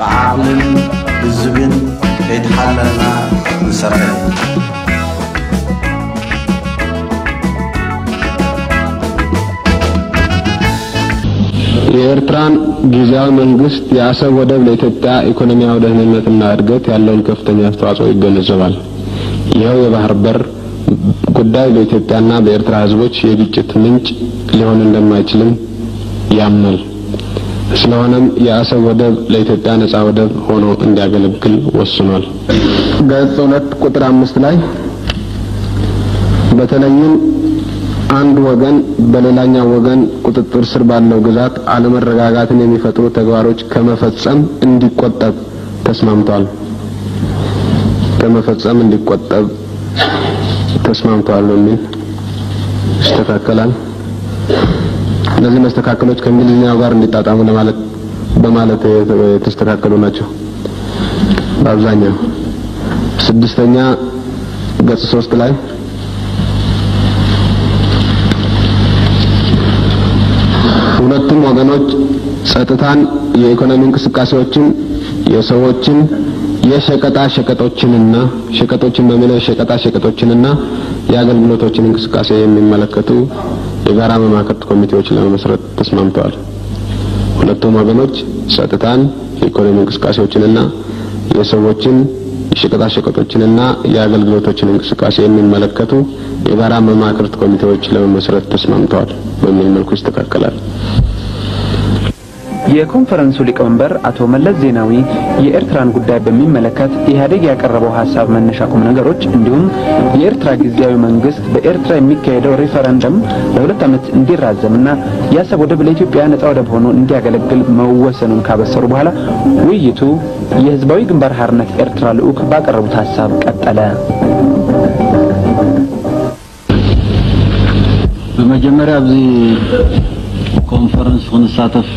بعقل بالزبن يتحللنا نسرع የኤርትራን ጊዜያዊ መንግስት የአሰብ ወደብ ለኢትዮጵያ ኢኮኖሚያዊ ደህንነትና እድገት ያለውን ከፍተኛ አስተዋጽኦ ይገነዘባል። ይኸው የባህር በር ጉዳይ በኢትዮጵያና በኤርትራ ህዝቦች የግጭት ምንጭ ሊሆን እንደማይችልም ያምናል። ስለሆነም የአሰብ ወደብ ለኢትዮጵያ ነፃ ወደብ ሆኖ እንዲያገለግል ወስኗል። ገጽ 2 ቁጥር 5 ላይ በተለይም አንድ ወገን በሌላኛው ወገን ቁጥጥር ስር ባለው ግዛት አለመረጋጋትን የሚፈጥሩ ተግባሮች ከመፈጸም እንዲቆጠብ ተስማምቷል። በሚል ይስተካከላል። እነዚህ መስተካከሎች ከእንግሊዝኛው ጋር እንዲጣጣሙ በማለት የተስተካከሉ ናቸው። በአብዛኛው ስድስተኛ ገጽ 3 ላይ ሁለቱም ወገኖች ጸጥታን፣ የኢኮኖሚ እንቅስቃሴዎችን፣ የሰዎችን የሸቀጣሸቀጦችንና የአገልግሎቶችን እንቅስቃሴ የሚመለከቱ የጋራ መማክርት ኮሚቴዎች ለመመስረት ተስማምተዋል። ሁለቱም ወገኖች ጸጥታን፣ የኢኮኖሚ እንቅስቃሴዎችንና የሰዎችን የሸቀጣሸቀጦችንና የአገልግሎቶችን እንቅስቃሴ የሚመለከቱ የጋራ መማክርት ኮሚቴዎች ለመመስረት ተስማምተዋል በሚል መልኩ ይስተካከላል። የኮንፈረንሱ ሊቀመንበር አቶ መለስ ዜናዊ የኤርትራን ጉዳይ በሚመለከት ኢህአዴግ ያቀረበው ሐሳብ መነሻ ቁም ነገሮች እንዲሁም የኤርትራ ጊዜያዊ መንግስት በኤርትራ የሚካሄደው ሪፈረንደም ለ2 ዓመት እንዲራዘምና የአሰብ ወደብ ለኢትዮጵያ ነፃ ወደብ ሆኖ እንዲያገለግል መወሰኑን ካበሰሩ በኋላ ውይይቱ የህዝባዊ ግንባር ሓርነት ኤርትራ ልዑክ ባቀረቡት ሐሳብ ቀጠለ። በመጀመሪያ በዚህ ኮንፈረንስ ونساتف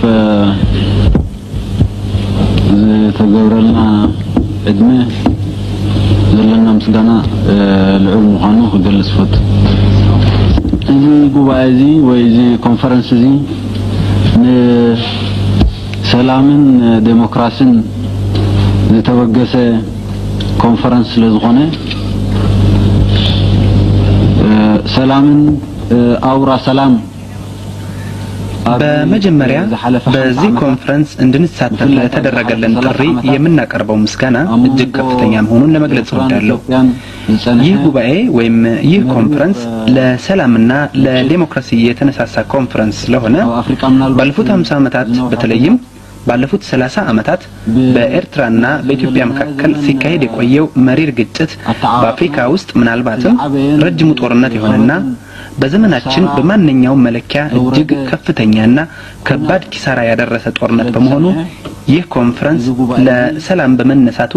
ተገብረልና እድሜ ዘለና ምስጋና ልዑል ምዃኑ ክገልጽ ፈት እዚ ጉባኤ እዚ ወይ እዚ ኮንፈረንስ እዚ ንሰላምን ዴሞክራሲን ዝተወገሰ ኮንፈረንስ ስለዝኾነ ሰላምን አውራ ሰላም በመጀመሪያ በዚህ ኮንፈረንስ እንድንሳተፍ ለተደረገልን ጥሪ የምናቀርበው ምስጋና እጅግ ከፍተኛ መሆኑን ለመግለጽ እወዳለሁ። ይህ ጉባኤ ወይም ይህ ኮንፈረንስ ለሰላምና ለዲሞክራሲ የተነሳሳ ኮንፈረንስ ስለሆነ ባለፉት 50 ዓመታት በተለይም ባለፉት 30 ዓመታት በኤርትራና በኢትዮጵያ መካከል ሲካሄድ የቆየው መሪር ግጭት በአፍሪካ ውስጥ ምናልባትም ረጅሙ ጦርነት የሆነና በዘመናችን በማንኛውም መለኪያ እጅግ ከፍተኛና ከባድ ኪሳራ ያደረሰ ጦርነት በመሆኑ ይህ ኮንፈረንስ ለሰላም በመነሳቱ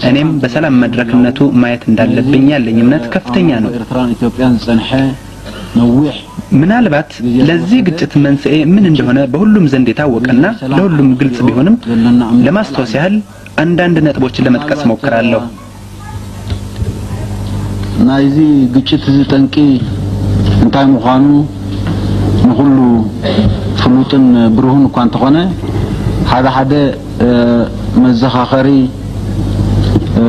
እኔም በሰላም መድረክነቱ ማየት እንዳለብኝ ያለኝ እምነት ከፍተኛ ነው። ምናልባት ለዚህ ግጭት መንስኤ ምን እንደሆነ በሁሉም ዘንድ የታወቀና ለሁሉም ግልጽ ቢሆንም ለማስተዋወስ ያህል አንዳንድ ነጥቦችን ለመጥቀስ ሞክራለሁ። ናይዚ ግጭት ዝጠንቂ እንታይ ምዃኑ ንሁሉ ፍሉጥን ብሩህን እኳ እንተኾነ ሓደ መዘኻኸሪ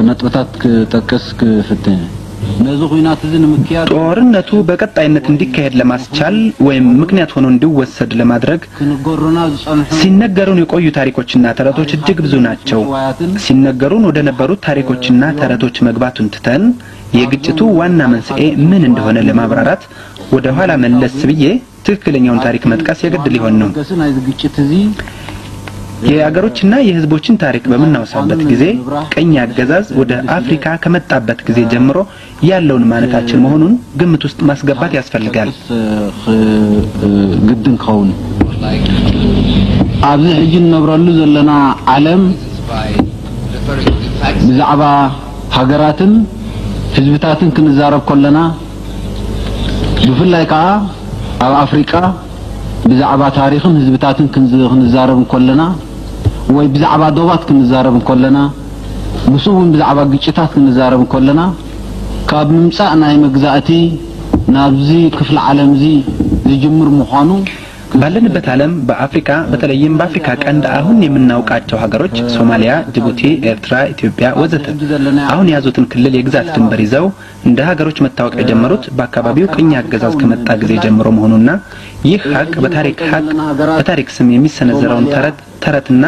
ነጥብታት ክጠቅስ ክፍትህ ጦርነቱ በቀጣይነት እንዲካሄድ ለማስቻል ወይም ምክንያት ሆኖ እንዲወሰድ ለማድረግ ሲነገሩን የቆዩ ታሪኮችና ተረቶች እጅግ ብዙ ናቸው። ሲነገሩን ወደ ነበሩት ታሪኮችና ተረቶች መግባቱን ትተን የግጭቱ ዋና መንስኤ ምን እንደሆነ ለማብራራት ወደ ኋላ መለስ ብዬ ትክክለኛውን ታሪክ መጥቀስ የግድ ሊሆን ነው። የአገሮችና የህዝቦችን ታሪክ በመናወሳበት ጊዜ ቀኝ አገዛዝ ወደ አፍሪካ ከመጣበት ጊዜ ጀምሮ ያለውን ማለታችን መሆኑን ግምት ውስጥ ማስገባት ያስፈልጋል። ግድን ከውን ኣብዚ ሕጂ ነብረሉ ዘለና ዓለም ብዛዕባ ሃገራትን ህዝብታትን ክንዛረብ ከለና ብፍላይ ከዓ ኣብ አፍሪካ ብዛዕባ ታሪኽን ህዝብታትን ክንዛረብ ከለና ወይ ብዛዕባ ዶባት ክንዛረብ ከለና ብሱውን ብዛዕባ ግጭታት ክንዛረብ ከለና ካብ ምምጻእ ናይ መግዛእቲ ናብዚ ክፍለ ዓለም እዚ ዝጅምር ምዃኑ ባለንበት ዓለም በአፍሪካ በተለይም በአፍሪካ ቀንድ አሁን የምናውቃቸው ሀገሮች ሶማሊያ፣ ጅቡቲ፣ ኤርትራ፣ ኢትዮጵያ ወዘተ አሁን ያዙትን ክልል የግዛት ድንበር ይዘው እንደ ሀገሮች መታወቅ የጀመሩት በአካባቢው ቅኝ አገዛዝ ከመጣ ጊዜ ጀምሮ መሆኑና ይህ ሀቅ በታሪክ ስም የሚሰነዘረውን ተረትና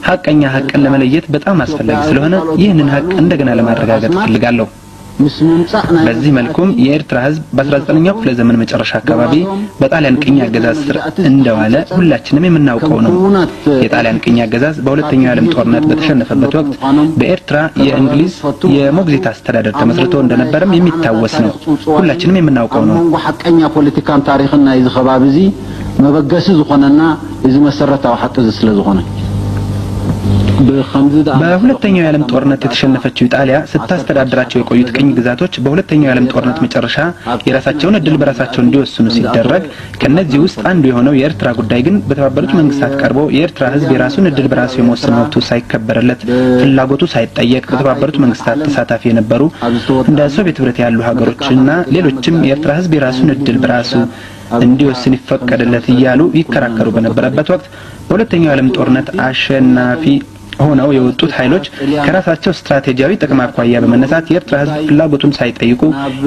ሀቀኛ ሀቅን ለመለየት በጣም አስፈላጊ ስለሆነ ይህንን ሀቅ እንደገና ለማረጋገጥ ፈልጋለሁ። በዚህ መልኩም የኤርትራ ህዝብ በ19ኛው ክፍለ ዘመን መጨረሻ አካባቢ በጣሊያን ቅኝ አገዛዝ ስር እንደዋለ ሁላችንም የምናውቀው ነው። የጣሊያን ቅኝ አገዛዝ በሁለተኛው ዓለም ጦርነት በተሸነፈበት ወቅት በኤርትራ የእንግሊዝ የሞግዚት አስተዳደር ተመስርቶ እንደነበረም የሚታወስ ነው። ሁላችንም የምናውቀው ነው። ሐቀኛ ፖለቲካን ታሪክና ይዝ ከባቢዚ መበገስ ዝኾነና ይዝ መሰረታው ሐቅ ስለዝኾነ በሁለተኛው የዓለም ጦርነት የተሸነፈችው ኢጣሊያ ስታስተዳድራቸው የቆዩት ቅኝ ግዛቶች በሁለተኛው የዓለም ጦርነት መጨረሻ የራሳቸውን እድል በራሳቸው እንዲወስኑ ሲደረግ ከነዚህ ውስጥ አንዱ የሆነው የኤርትራ ጉዳይ ግን በተባበሩት መንግስታት ቀርቦ የኤርትራ ህዝብ የራሱን እድል በራሱ የመወሰን መብቱ ሳይከበረለት ፍላጎቱ ሳይጠየቅ በተባበሩት መንግስታት ተሳታፊ የነበሩ እንደ ሶቪየት ህብረት ያሉ ሀገሮችና ሌሎችም የኤርትራ ህዝብ የራሱን እድል በራሱ እንዲወስን ይፈቀድለት እያሉ ይከራከሩ በነበረበት ወቅት በሁለተኛው የዓለም ጦርነት አሸናፊ ሆነው የወጡት ኃይሎች ከራሳቸው ስትራቴጂያዊ ጥቅም አኳያ በመነሳት የኤርትራ ህዝብ ፍላጎቱን ሳይጠይቁ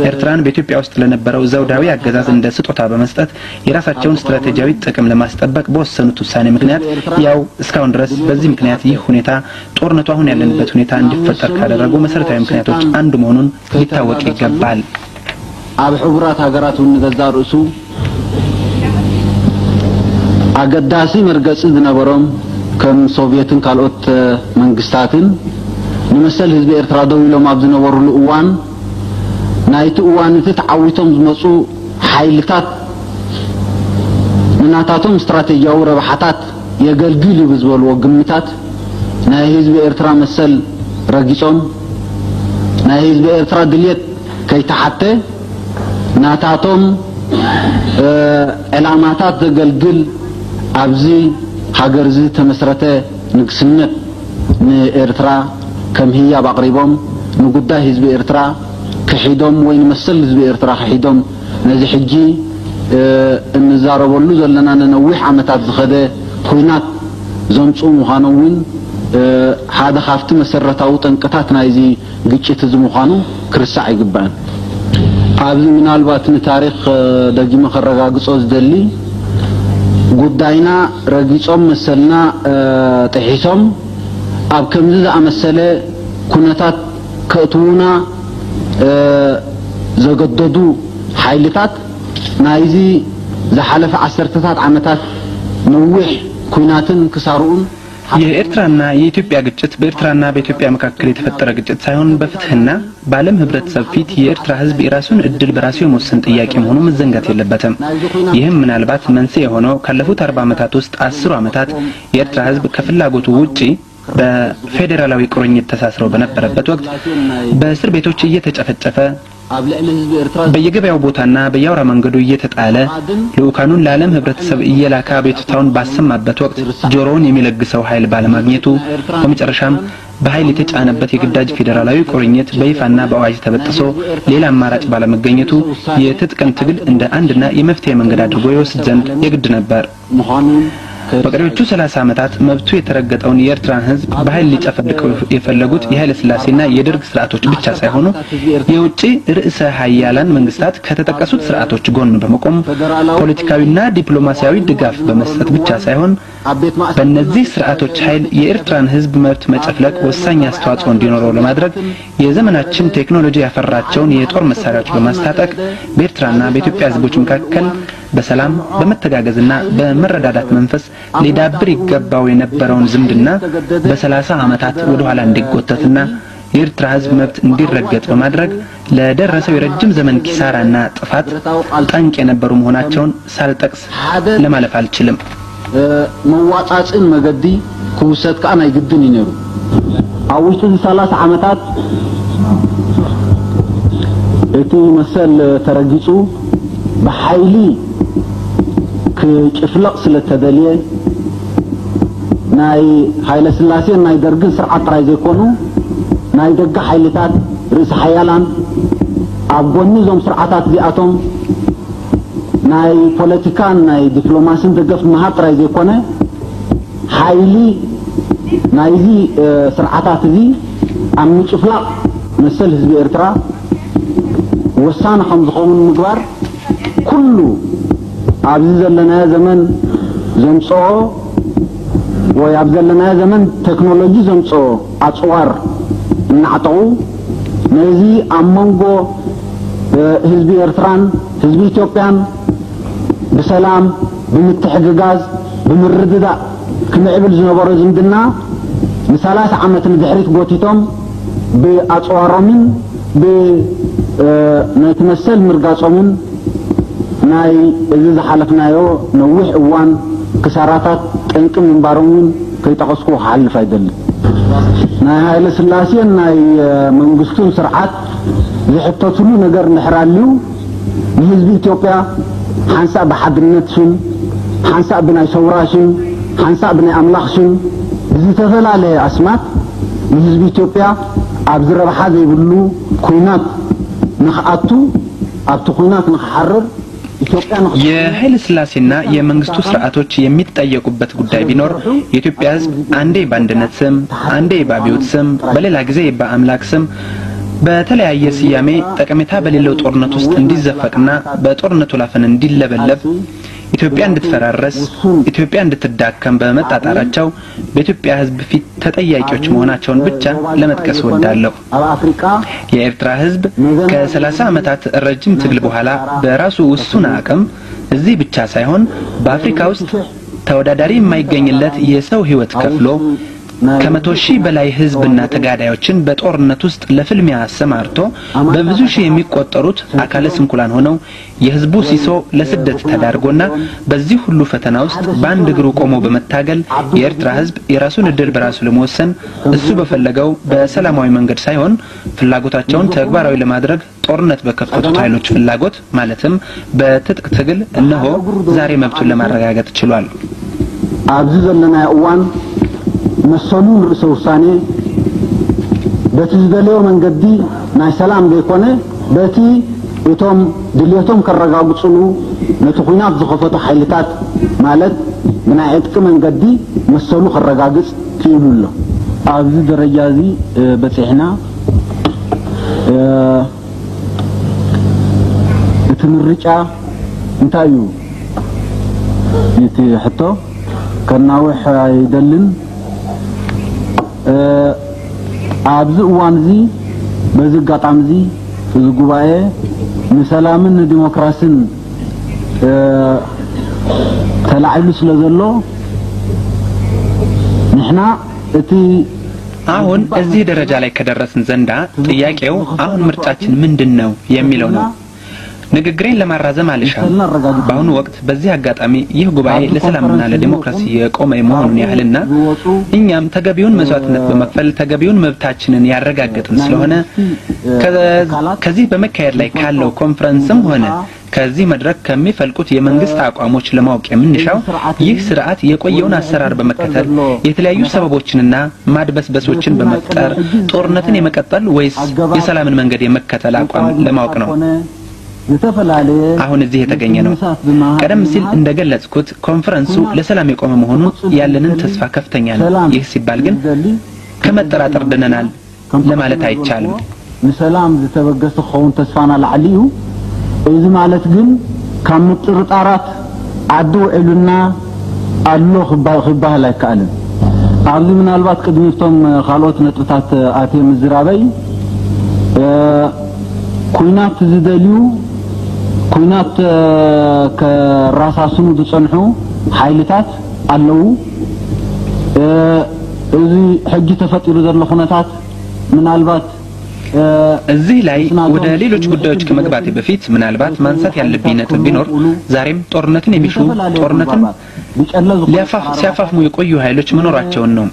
ኤርትራን በኢትዮጵያ ውስጥ ለነበረው ዘውዳዊ አገዛዝ እንደ ስጦታ በመስጠት የራሳቸውን ስትራቴጂያዊ ጥቅም ለማስጠበቅ በወሰኑት ውሳኔ ምክንያት ያው እስካሁን ድረስ በዚህ ምክንያት ይህ ሁኔታ ጦርነቱ አሁን ያለንበት ሁኔታ እንዲፈጠር ካደረጉ መሰረታዊ ምክንያቶች አንዱ መሆኑን ሊታወቅ ይገባል። አብ ህብራት ሀገራት ወንገዛ ርዕሱ አገዳሲ መርገጽ ዝነበሮም ከም ሶቪየትን ካልኦት መንግስታትን ንመሰል ህዝብ ኤርትራ ደው ኢሎም ኣብ ዝነበሩሉ እዋን ናይቲ እዋን ተዓዊቶም ዝመጹ ኃይልታት ምናታቶም ስትራቴጂያዊ ረብሓታት የገልግሉ ብዝበልዎ ግምታት ናይ ህዝብ ኤርትራ መሰል ረጊጾም ናይ ህዝብ ኤርትራ ድልየት ከይተሓተ ናታቶም ዕላማታት ዘገልግል ኣብዚ ሀገር ዚ ተመስረተ ንግስነት ንኤርትራ ከም ህያብ አቅሪቦም ንጉዳይ ህዝብ ኤርትራ ከሂዶም ወይ መሰል ህዝብ ኤርትራ ከሂዶም ነዚ ሕጂ እንዛረበሉ ዘለና ነውሕ ዓመታት ዝኸደ ኩናት ዘምጹ ምዃኑን ሓደ ካፍቲ መሰረታዊ ጠንቅታት ናይዚ ግጭት ዝምዃኑ ክርስዕ ይግባን። ኣብዚ ምናልባት ንታሪክ ደጊመ ከረጋግጾ ዝደሊ ጉዳይና ረጊጾም መሰልና ጥሒሶም ኣብ ከምዚ ዝኣመሰለ ኩነታት ከእትውና ዘገደዱ ኃይልታት ናይዚ ዝሓለፈ ዓሰርተታት ዓመታት ነዊሕ ኩናትን ክሳሩን የኤርትራና የኢትዮጵያ ግጭት በኤርትራና በኢትዮጵያ መካከል የተፈጠረ ግጭት ሳይሆን በፍትህና በዓለም ህብረተሰብ ፊት የኤርትራ ህዝብ የራሱን እድል በራሱ የመወሰን ጥያቄ መሆኑ መዘንጋት የለበትም። ይህም ምናልባት መንስኤ የሆነው ካለፉት 40 ዓመታት ውስጥ 10 ዓመታት የኤርትራ ህዝብ ከፍላጎቱ ውጪ በፌደራላዊ ቁርኝት ተሳስረው በነበረበት ወቅት በእስር ቤቶች እየተጨፈጨፈ በየገበያው ቦታና በያውራ መንገዱ እየተጣለ ለኡካኑን ለዓለም ህብረተሰብ እየላካ ቤቱታውን ባሰማበት ወቅት ጆሮውን የሚለግሰው ኃይል ባለማግኘቱ በመጨረሻም በኃይል የተጫነበት የግዳጅ ፌደራላዊ ቁርኝት በይፋና በአዋጅ ተበጥሶ ሌላ አማራጭ ባለመገኘቱ የትጥቅን ትግል እንደ አንድና የመፍትሄ መንገድ አድርጎ ይወስድ ዘንድ የግድ ነበር። በቀሪዎቹ 30 ዓመታት መብቱ የተረገጠውን የኤርትራን ህዝብ በኃይል ሊጨፈልቀው የፈለጉት የኃይለ ሥላሴና የደርግ ስርዓቶች ብቻ ሳይሆኑ የውጪ ርዕሰ ኃያላን መንግስታት ከተጠቀሱት ስርዓቶች ጎን በመቆም ፖለቲካዊና ዲፕሎማሲያዊ ድጋፍ በመስጠት ብቻ ሳይሆን በእነዚህ ስርዓቶች ኃይል የኤርትራን ህዝብ መብት መጨፍለቅ ወሳኝ አስተዋጽኦ እንዲኖረው ለማድረግ የዘመናችን ቴክኖሎጂ ያፈራቸውን የጦር መሳሪያዎች በማስታጠቅ በኤርትራና በኢትዮጵያ ህዝቦች መካከል በሰላም በመተጋገዝና በመረዳዳት መንፈስ ሊዳብር ይገባው የነበረውን ዝምድና በ30 ዓመታት ወደ ኋላ እንዲጎተትና የኤርትራ ህዝብ መብት እንዲረገጥ በማድረግ ለደረሰው የረጅም ዘመን ኪሳራና ጥፋት ጠንቅ የነበሩ መሆናቸውን ሳልጠቅስ ለማለፍ አልችልም። መዋጣጽን መገዲ ኩሰት ካና ይግድን ይነሩ አውስቱ 30 ዓመታት እቲ መሰል ተረጊጹ በኃይሊ كشفلق سلتدليه ناي ኃይለ ሥላሴ ናይ ደርግን ስርዓት ራይ ዘይኮኑ ናይ ደጋ ኃይልታት ርዕሰ ኃያላን ኣብ ጎኒ ዞም ስርዓታት ዚኣቶም ናይ ፖለቲካን ናይ ዲፕሎማሲን ደገፍ ማሃጥራይ ዘይኮነ ሓይሊ ናይዚ ስርዓታት እዚ ኣብ ምጭፍላቅ መሰል ህዝቢ ኤርትራ ወሳነ ከም ዝኸውን ምግባር ኩሉ ኣብዚ ዘለና ዘመን ዘምጽኦ ወይ ኣብ ዘለና ዘመን ቴክኖሎጂ ዘምጽኦ ኣጽዋር እናዕጠቑ ነዚ ኣብ መንጎ ህዝቢ ኤርትራን ህዝቢ ኢትዮጵያን بسلام بمتحققاز بمرددا كمعبل زنبور زمدنا مثالات عامة مدحريت قوتيتهم بأطوارمين بنتمثل مرقاصومين ناي إذا حالفنايو نوح اوان كساراتات تنكم من بارمين كي تقصكو حال فايدل ناي هاي لسلاسين ناي منقستون سرعات زي حتى تلو نقر نحراليو بحزب إثيوبيا حنسا بحضرنتشن حنسا بناي سوراشن حنسا بناي أملاخشن زي تفلالي أسمات بحزب إثيوبيا عبزر بحاذي يقولوا كوينات نخأتو أبتو كوينات نخحرر የኃይለ ስላሴና የመንግስቱ ስርዓቶች የሚጠየቁበት ጉዳይ ቢኖር የኢትዮጵያ ህዝብ አንዴ ባንድነት ስም አንዴ ባቢዮት ስም በሌላ ጊዜ በአምላክ ስም በተለያየ ስያሜ ጠቀሜታ በሌለው ጦርነት ውስጥ እንዲዘፈቅና በጦርነቱ ላፈን እንዲለበለብ ኢትዮጵያ እንድትፈራረስ ኢትዮጵያ እንድትዳከም በመጣጣራቸው በኢትዮጵያ ህዝብ ፊት ተጠያቂዎች መሆናቸውን ብቻ ለመጥቀስ ወዳለሁ። የኤርትራ ህዝብ ከ30 ዓመታት ረጅም ትግል በኋላ በራሱ ውሱን አቅም እዚህ ብቻ ሳይሆን በአፍሪካ ውስጥ ተወዳዳሪ የማይገኝለት የሰው ህይወት ከፍሎ ከመቶ ሺህ በላይ ህዝብና ተጋዳዮችን በጦርነት ውስጥ ለፍልሚያ አሰማርቶ በብዙ ሺህ የሚቆጠሩት አካለ ስንኩላን ሆነው የህዝቡ ሲሶ ለስደት ተዳርጎና በዚህ ሁሉ ፈተና ውስጥ በአንድ እግሩ ቆሞ በመታገል የኤርትራ ህዝብ የራሱን እድል በራሱ ለመወሰን እሱ በፈለገው በሰላማዊ መንገድ ሳይሆን ፍላጎታቸውን ተግባራዊ ለማድረግ ጦርነት በከፈቱት ኃይሎች ፍላጎት ማለትም በትጥቅ ትግል እነሆ ዛሬ መብቱን ለማረጋገጥ ችሏል። አብዙ ዘለና ያዋን مسؤولون رئيس وساني بتزدليو من قدي ناي سلام بيكونه بتي يتوم دليتهم كالرقاب تصلو نتخينات زخفة حيلتات مالت من عيدك من قدي مسؤولو كالرقاقس كيلو له عزيز الرجازي بسيحنا بتمرجع انتايو يتي حتى كالناوح يدلن عبز وانزي بزقات عمزي زقوباية مسلامن ديمقراسن تلعيلو سلازلو نحنا اتي አሁን እዚህ ደረጃ ላይ ከደረስን ዘንዳ ጥያቄው አሁን ምርጫችን ምንድነው የሚለው ነው። ንግግሬን ለማራዘም አልሻም። በአሁኑ ወቅት በዚህ አጋጣሚ ይህ ጉባኤ ለሰላምና ለዲሞክራሲ የቆመ መሆኑን ያህልና እኛም ተገቢውን መስዋዕትነት በመክፈል ተገቢውን መብታችንን ያረጋግጥን ስለሆነ ከዚህ በመካሄድ ላይ ካለው ኮንፈረንስም ሆነ ከዚህ መድረክ ከሚፈልቁት የመንግስት አቋሞች ለማወቅ የምንሻው ይህ ስርዓት የቆየውን አሰራር በመከተል የተለያዩ ሰበቦችንና ማድበስበሶችን በመፍጠር ጦርነትን የመቀጠል ወይስ የሰላምን መንገድ የመከተል አቋም ለማወቅ ነው። አሁን እዚህ የተገኘ ነው። ቀደም ሲል እንደገለጽኩት ኮንፈረንሱ ለሰላም የቆመ መሆኑን ያለንን ተስፋ ከፍተኛ ነው። ይህ ሲባል ግን ከመጠራጠር ድነናል ለማለት አይቻልም። ለሰላም ዝተበገሰ ኾን ተስፋና ለዓሊዩ እዚ ማለት ግን ከምጥርጣራት አዱ ዕሉና አሎ خباه ላይ ካለ ኣብዚ ምናልባት ቅድሚቶም ካልኦት ነጥብታት አቴ ምዝራበይ ኩናት ዝደልዩ ኩናት ከራሳስኑ ዝጸንሑ ሓይልታት አለው እዚ ሕጂ ተፈጥሩ ዘሎ ኩነታት ምናልባት እዚህ ላይ ወደ ሌሎች ጉዳዮች ከመግባቴ በፊት ምናልባት ማንሳት ያለብኝ ነጥብ ቢኖር ዛሬም ጦርነትን የሚሹ ጦርነትን ሲያፋፍሙ የቆዩ ኃይሎች መኖራቸውን ነው።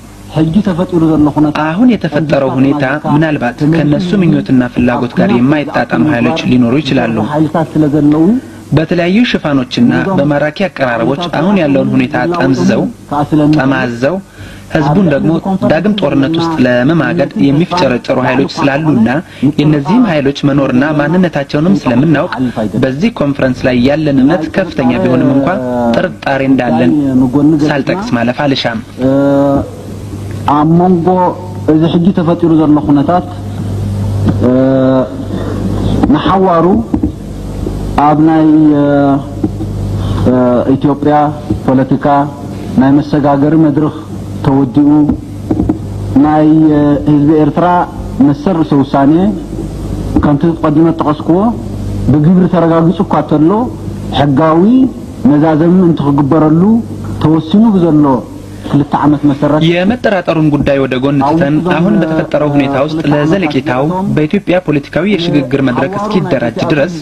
አሁን የተፈጠረው ሁኔታ ምናልባት ከነሱ ምኞትና ፍላጎት ጋር የማይጣጣም ኃይሎች ሊኖሩ ይችላሉ። በተለያዩ ሽፋኖችና በማራኪ አቀራረቦች አሁን ያለውን ሁኔታ ጠማዘው ህዝቡን ደግሞ ዳግም ጦርነት ውስጥ ለመማገድ የሚፍጨረጨሩ ኃይሎች ስላሉና የነዚህም ኃይሎች መኖርና ማንነታቸውንም ስለምናውቅ በዚህ ኮንፈረንስ ላይ ያለን እምነት ከፍተኛ ቢሆንም እንኳን ጥርጣሬ እንዳለን ሳልጠቅስ ማለፍ አልሻም። አሞንጎ እዚ ሕጂ ተፈጢሩ ዘሎ ኩነታት ንሓዋሩ ኣብ ናይ ኢትዮጵያ ፖለቲካ ናይ መሰጋገሪ መድረኽ ተወዲኡ ናይ ህዝቢ ኤርትራ መሰር ሰውሳኔ ከምቲ ቀዲመት ተቀስክዎ ብግብሪ ተረጋግጹ እኳ ተሎ ሕጋዊ መዛዘም እንትግበረሉ ተወሲኑ ብዘሎ ክልተ ዓመት መሰረት የመጠራጠሩን ጉዳይ ወደ ጎን ትተን አሁን በተፈጠረው ሁኔታ ውስጥ ለዘለቂታው በኢትዮጵያ ፖለቲካዊ የሽግግር መድረክ እስኪደራጅ ድረስ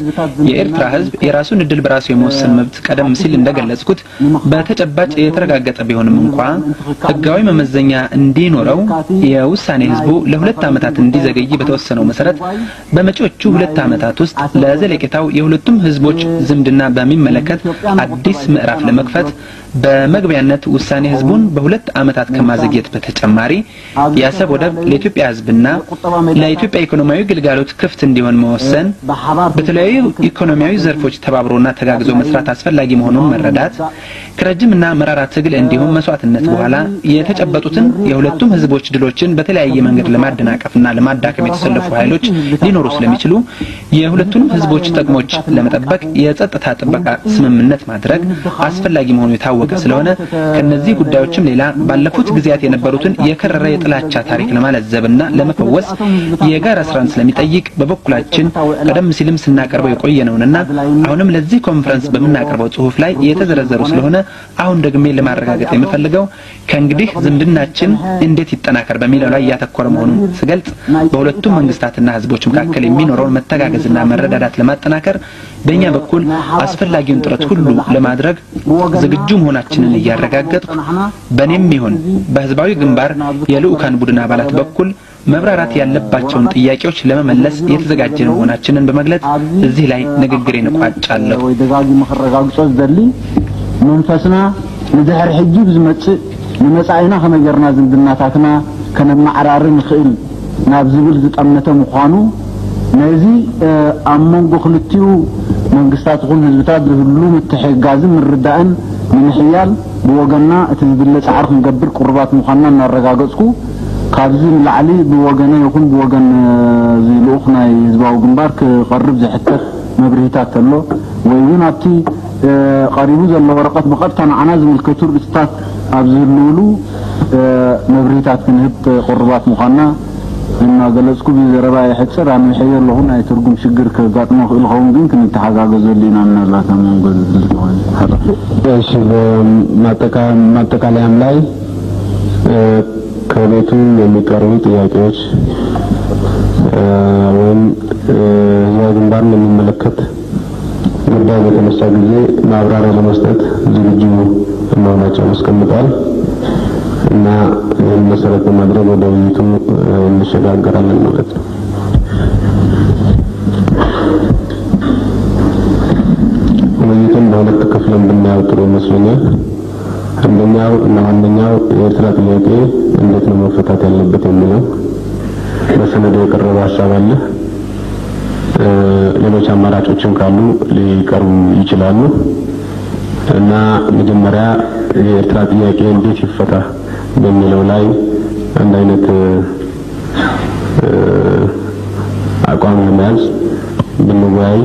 የኤርትራ ህዝብ የራሱን እድል በራሱ የመወሰን መብት ቀደም ሲል እንደገለጽኩት በተጨባጭ የተረጋገጠ ቢሆንም እንኳን ህጋዊ መመዘኛ እንዲኖረው የውሳኔ ህዝቡ ለሁለት ዓመታት እንዲዘገይ በተወሰነው መሰረት በመጪዎቹ ሁለት ዓመታት ውስጥ ለዘለቂታው የሁለቱም ህዝቦች ዝምድና በሚመለከት አዲስ ምዕራፍ ለመክፈት በመግቢያነት ውሳኔ ህዝቡን በሁለት ዓመታት ከማዘግየት በተጨማሪ የአሰብ ወደብ ለኢትዮጵያ ህዝብና ለኢትዮጵያ ኢኮኖሚያዊ ግልጋሎት ክፍት እንዲሆን መወሰን በተለያዩ ኢኮኖሚያዊ ዘርፎች ተባብሮና ተጋግዞ መስራት አስፈላጊ መሆኑን መረዳት ከረጅምና መራራ ትግል እንዲሁም መስዋዕትነት በኋላ የተጨበጡትን የሁለቱም ህዝቦች ድሎችን በተለያየ መንገድ ለማደናቀፍና ለማዳከም የተሰለፉ ኃይሎች ሊኖሩ ስለሚችሉ የሁለቱም ህዝቦች ጥቅሞች ለመጠበቅ የጸጥታ ጥበቃ ስምምነት ማድረግ አስፈላጊ መሆኑ የታወቀ ስለሆነ ከነዚህ ጉዳዮችም ሌላ ባለፉት ጊዜያት የነበሩትን የከረረ የጥላቻ ታሪክ ለማለዘብና ለመፈወስ የጋራ ስራን ስለሚጠይቅ በበኩላችን ቀደም ሲልም ስናቀርበው የቆየነውንና አሁንም ለዚህ ኮንፈረንስ በመናቀርበው ጽሁፍ ላይ የተዘረዘሩ ስለሆነ አሁን ደግሞ ለማረጋገጥ የምፈልገው ከእንግዲህ ዝምድናችን እንዴት ይጠናከር በሚለው ላይ ያተኮረ መሆኑን ስገልጽ በሁለቱም መንግስታትና ህዝቦች መካከል የሚኖረውን መተጋገዝና መረዳዳት ለማጠናከር በእኛ በኩል አስፈላጊውን ጥረት ሁሉ ለማድረግ ዝግጁ መሆናችንን እያረጋገጥኩ በእኔም ይሁን በህዝባዊ ግንባር የልኡካን ቡድን አባላት በኩል መብራራት ያለባቸውን ጥያቄዎች ለመመለስ የተዘጋጀን መሆናችንን በመግለጽ እዚህ ላይ ንግግሬን እቋጫለሁ። ወይ ደጋጊ መረጋግጦ ዘሊ መንፈስና ንድሕሪ ሕጂ ብዝመጽእ ንመጻኢና ከመገርና ዝምድናታትና ከነማዕራር ንኽእል ናብ ዝብል ዝጠመተ ምዃኑ ነዚ ኣመንጎ ክልቲኡ መንግስታት ይኹን ህዝብታት ዝህሉ ምትሕጋዝን ምርዳእን ንምሕያል ብወገንና እቲ ዝድለ ጻዕር ክንገብር ቁርባት ምዃንና እናረጋገጽኩ ካብዚ ንላዕሊ ብወገነ ይኹን ብወገን ዝልኡኽ ናይ ህዝባዊ ግንባር ክቐርብ ዝሕተት መብርሂታት ተሎ ወይ እውን ኣብቲ ቀሪቡ ዘሎ ወረቐት ብቐጥታ ንዓና ዝምልከቱ ርእስታት ኣብ ዝህልውሉ መብርሂታት ክንህብ ቁርባት ምዃንና እናገለጽኩ ብዘረባ ይሕጽር ኣነ ሕየ ኣለኹ ናይ ትርጉም ሽግር ከጋጥሞ ክእል ኸውን ግን ክንተሓጋገዘሉ ኢና ምናልባት ኣመንጎ እሺ ማጠቃለያም ላይ ከቤቱ የሚቀርቡ ጥያቄዎች ወይም ህዝባዊ ግንባርን የሚመለከት ጉዳይ በተነሳ ጊዜ ማብራሪያ ለመስጠት ዝግጁ መሆናቸውን አስቀምጠዋል እና ይህን መሰረት በማድረግ ወደ ውይይቱ እንሸጋገራለን ማለት ነው። ውይይቱን በሁለት ክፍልን ብናየው ጥሩ ይመስለኛል። አንደኛው እና ዋነኛው የኤርትራ ጥያቄ እንዴት ነው መፈታት ያለበት የሚለው በሰነዱ የቀረበ ሀሳብ አለ። ሌሎች አማራጮችም ካሉ ሊቀርቡ ይችላሉ እና መጀመሪያ የኤርትራ ጥያቄ እንዴት ይፈታ በሚለው ላይ አንድ አይነት አቋም ለመያዝ ብንወያይ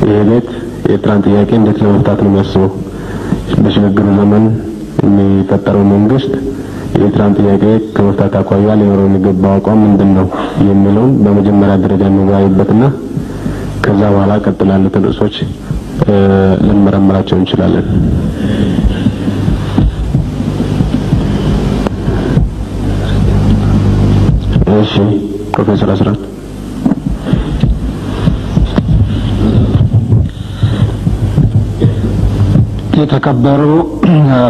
ይሄ ቤት የኤርትራን ጥያቄ እንዴት ለመፍታት ነው የሚያስበው በሽግግር ዘመን የሚፈጠረው መንግስት የኤርትራን ጥያቄ ከመፍታት አኳያ ሊኖረው የሚገባው አቋም ምንድነው የሚለውን በመጀመሪያ ደረጃ እንወያይበትና ከዛ በኋላ ቀጥሎ ያሉትን ርዕሶች ልንመረምራቸው እንችላለን። እሺ ፕሮፌሰር አስራት የተከበሩ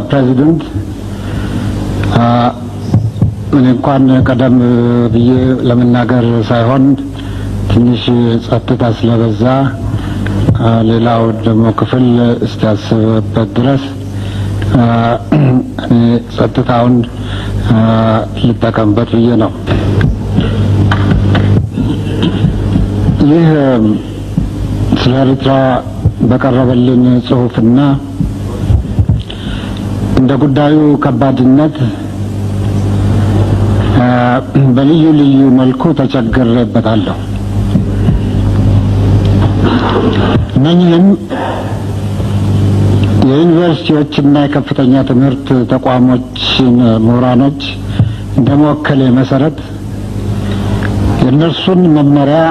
ፕሬዚደንት ምን እንኳን ቀደም ብዬ ለመናገር ሳይሆን ትንሽ ጸጥታ ስለበዛ ሌላው ደግሞ ክፍል እስኪያስብበት ድረስ ጸጥታውን ልጠቀምበት ብዬ ነው። ይህ ስለ ኤርትራ በቀረበልን ጽሑፍና እንደ ጉዳዩ ከባድነት በልዩ ልዩ መልኩ ተቸግሬበታለሁ። እነኚህም የዩኒቨርሲቲዎችና የከፍተኛ ትምህርት ተቋሞችን ምሁራኖች እንደመወከል መሰረት የእነርሱን መመሪያ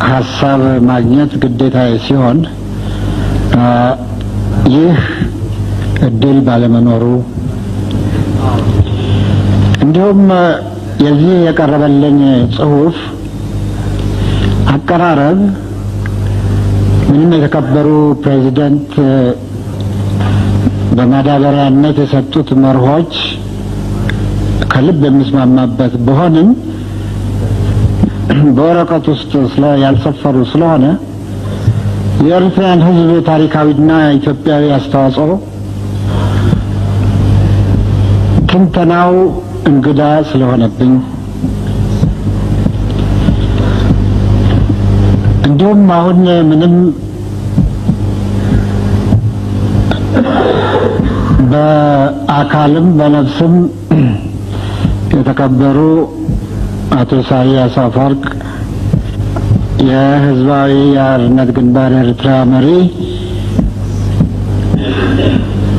ሀሳብ ማግኘት ግዴታ ሲሆን ይህ እድል ባለመኖሩ እንዲሁም የዚህ የቀረበልኝ ጽሑፍ አቀራረብ ምንም የተከበሩ ፕሬዚደንት በማዳበሪያነት የሰጡት መርሆች ከልብ የሚስማማበት ቢሆንም በወረቀት ውስጥ ያልሰፈሩ ስለሆነ የኤርትራን ሕዝብ ታሪካዊና ኢትዮጵያዊ አስተዋጽኦ ትንተናው እንግዳ ስለሆነብኝ እንዲሁም አሁን ምንም በአካልም በነፍስም የተከበሩ አቶ ኢሳያስ አፈወርቅ የህዝባዊ አርነት ግንባር ኤርትራ መሪ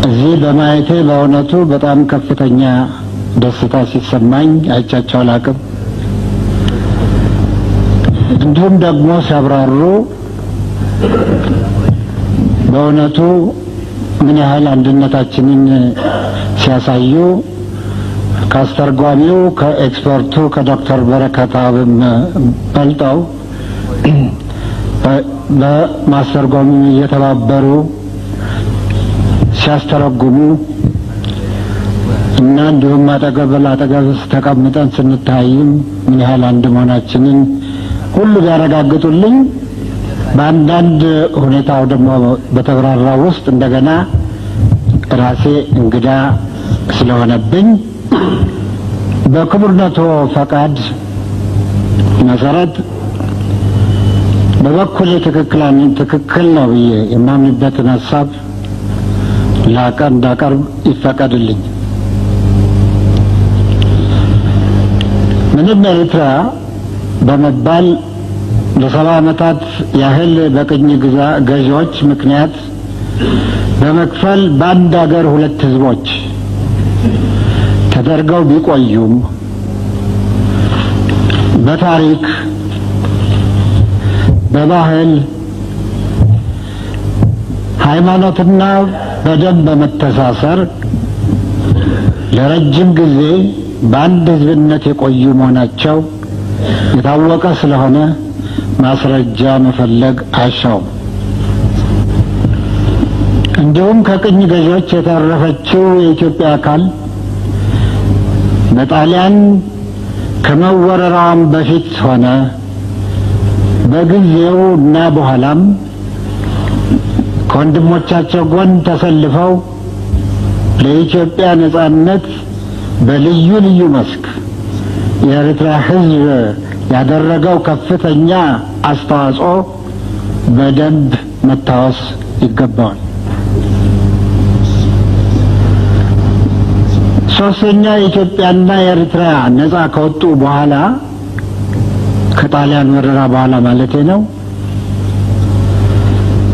እዚህ በማየቴ በእውነቱ በጣም ከፍተኛ ደስታ ሲሰማኝ አይቻቸው አላቅም። እንዲሁም ደግሞ ሲያብራሩ በእውነቱ ምን ያህል አንድነታችንን ሲያሳዩ ካስተርጓሚው ከኤክስፐርቱ ከዶክተር በረከት አብም በልጠው በማስተርጓሚ እየተባበሩ ሲያስተረጉሙ እና እንዲሁም አጠገብ ለአጠገብ ተቀምጠን ስንታይም ምን ያህል አንድ መሆናችንን ሁሉ ቢያረጋግጡልኝ በአንዳንድ ሁኔታው ደግሞ በተብራራ ውስጥ እንደገና ራሴ እንግዳ ስለሆነብኝ በክቡርነቶ ፈቃድ መሰረት በበኩሌ ትክክል ነው ብዬ የማምንበትን ሀሳብ እንዳቀርብ ይፈቀድልኝ። ምንም ኤርትራ በመባል ለ70 ዓመታት ያህል በቅኝ ገዢዎች ምክንያት በመክፈል በአንድ ሀገር ሁለት ህዝቦች ተደርገው ቢቆዩም በታሪክ በባህል ሃይማኖትና በደም በመተሳሰር ለረጅም ጊዜ በአንድ ህዝብነት የቆዩ መሆናቸው የታወቀ ስለሆነ ማስረጃ መፈለግ አሻው። እንዲሁም ከቅኝ ገዢዎች የተረፈችው የኢትዮጵያ አካል በጣሊያን ከመወረራም በፊት ሆነ በጊዜው እና በኋላም ከወንድሞቻቸው ጎን ተሰልፈው ለኢትዮጵያ ነጻነት በልዩ ልዩ መስክ የኤርትራ ህዝብ ያደረገው ከፍተኛ አስተዋጽኦ በደንብ መታወስ ይገባዋል። ሶስተኛ ኢትዮጵያና ኤርትራ ነጻ ከወጡ በኋላ ከጣሊያን ወረራ በኋላ ማለቴ ነው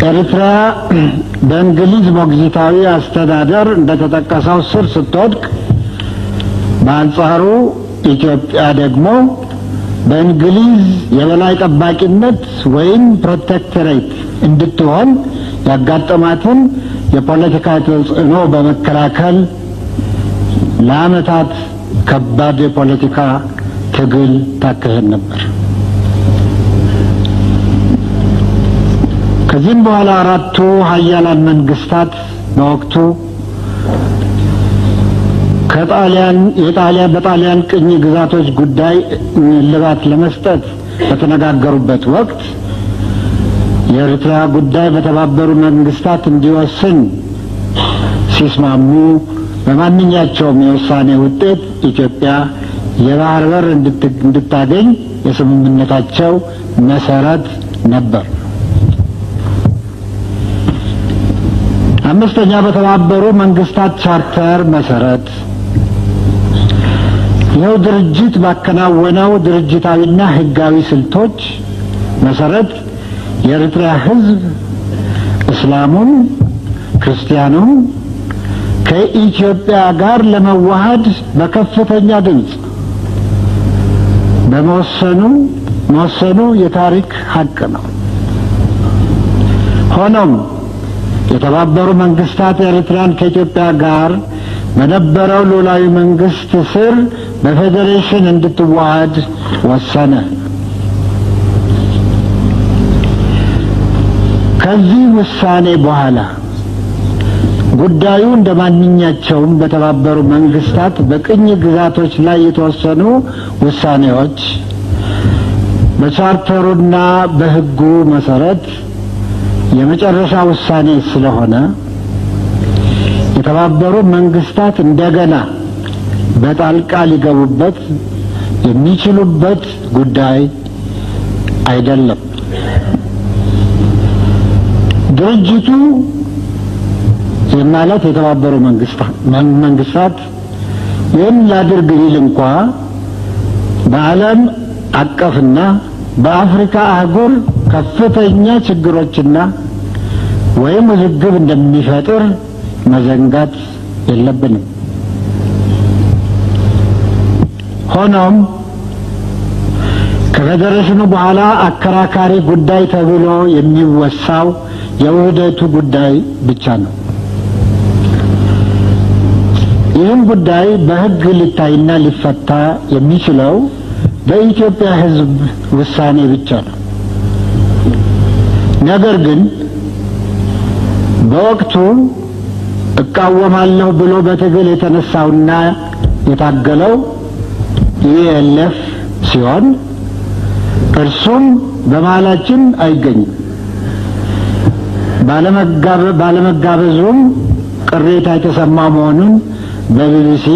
ኤርትራ በእንግሊዝ ሞግዚታዊ አስተዳደር እንደተጠቀሰው ስር ስትወድቅ በአንጻሩ ኢትዮጵያ ደግሞ በእንግሊዝ የበላይ ጠባቂነት ወይም ፕሮቴክቶሬት እንድትሆን ያጋጠማትን የፖለቲካ ተጽዕኖ በመከላከል ለዓመታት ከባድ የፖለቲካ ትግል ታካሄድ ነበር። ከዚህም በኋላ አራቱ ሀያላን መንግስታት በወቅቱ በጣሊያን ቅኝ ግዛቶች ጉዳይ እልባት ለመስጠት በተነጋገሩበት ወቅት የኤርትራ ጉዳይ በተባበሩ መንግስታት እንዲወስን ሲስማሙ በማንኛቸውም የውሳኔ ውጤት ኢትዮጵያ የባህር በር እንድታገኝ የስምምነታቸው መሰረት ነበር። አምስተኛ በተባበሩ መንግስታት ቻርተር መሰረት ይኸው ድርጅት ባከናወነው ድርጅታዊና ህጋዊ ስልቶች መሰረት የኤርትራ ህዝብ እስላሙን ክርስቲያኑን ከኢትዮጵያ ጋር ለመዋሃድ በከፍተኛ ድምጽ በመወሰኑ የታሪክ ሀቅ ነው። ሆኖም የተባበሩ መንግስታት ኤርትራን ከኢትዮጵያ ጋር በነበረው ሉዓላዊ መንግስት ስር በፌዴሬሽን እንድትዋሃድ ወሰነ። ከዚህ ውሳኔ በኋላ ጉዳዩ እንደማንኛቸውም በተባበሩ መንግስታት በቅኝ ግዛቶች ላይ የተወሰኑ ውሳኔዎች በቻርተሩና በህጉ መሰረት የመጨረሻ ውሳኔ ስለሆነ የተባበሩ መንግስታት እንደገና በጣልቃ ሊገቡበት የሚችሉበት ጉዳይ አይደለም። ድርጅቱ የማለት የተባበሩ መንግስታት ይህን ላድርግ ቢል እንኳ በዓለም አቀፍና በአፍሪካ አህጉር ከፍተኛ ችግሮችና ወይም ውዝግብ እንደሚፈጥር መዘንጋት የለብንም። ሆኖም ከፌዴሬሽኑ በኋላ አከራካሪ ጉዳይ ተብሎ የሚወሳው የውህደቱ ጉዳይ ብቻ ነው። ይህም ጉዳይ በህግ ሊታይና ሊፈታ የሚችለው በኢትዮጵያ ህዝብ ውሳኔ ብቻ ነው። ነገር ግን በወቅቱ እቃወማለሁ ብሎ በትግል የተነሳውና የታገለው ኢኤልኤፍ ሲሆን እርሱም በመሃላችን አይገኝም። ባለመጋበዙም ቅሬታ የተሰማ መሆኑን በቢቢሲ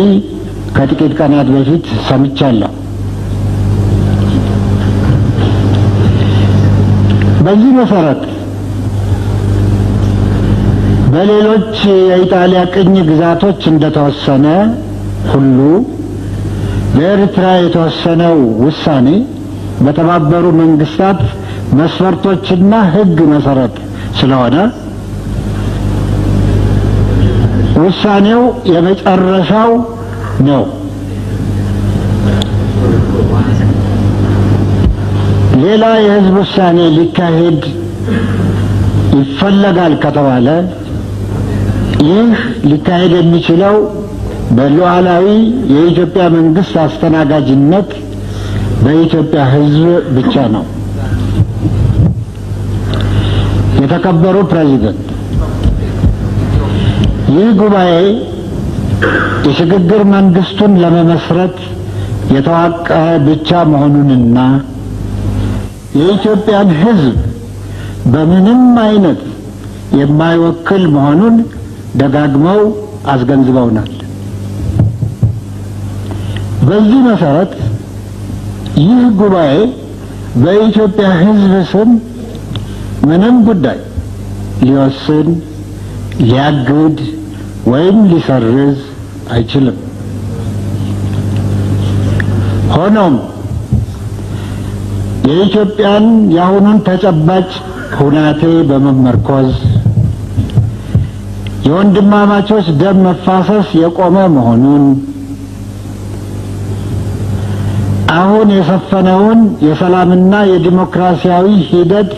ከጥቂት ቀናት በፊት ሰምቻለሁ። በዚህ መሰረት በሌሎች የኢጣሊያ ቅኝ ግዛቶች እንደተወሰነ ሁሉ በኤርትራ የተወሰነው ውሳኔ በተባበሩ መንግስታት መስፈርቶችና ህግ መሰረት ስለሆነ ውሳኔው የመጨረሻው ነው። ሌላ የህዝብ ውሳኔ ሊካሄድ ይፈለጋል ከተባለ ይህ ሊካሄድ የሚችለው በሉዓላዊ የኢትዮጵያ መንግስት አስተናጋጅነት በኢትዮጵያ ህዝብ ብቻ ነው። የተከበሩ ፕሬዝዳንት፣ ይህ ጉባኤ የሽግግር መንግስቱን ለመመስረት የተዋቀረ ብቻ መሆኑንና የኢትዮጵያን ህዝብ በምንም አይነት የማይወክል መሆኑን ደጋግመው አስገንዝበውናል። በዚህ መሰረት ይህ ጉባኤ በኢትዮጵያ ህዝብ ስም ምንም ጉዳይ ሊወስን፣ ሊያግድ ወይም ሊሰርዝ አይችልም። ሆኖም የኢትዮጵያን የአሁኑን ተጨባጭ ሁናቴ በመመርኮዝ የወንድማማቾች ደም መፋሰስ የቆመ መሆኑን፣ አሁን የሰፈነውን የሰላምና የዲሞክራሲያዊ ሂደት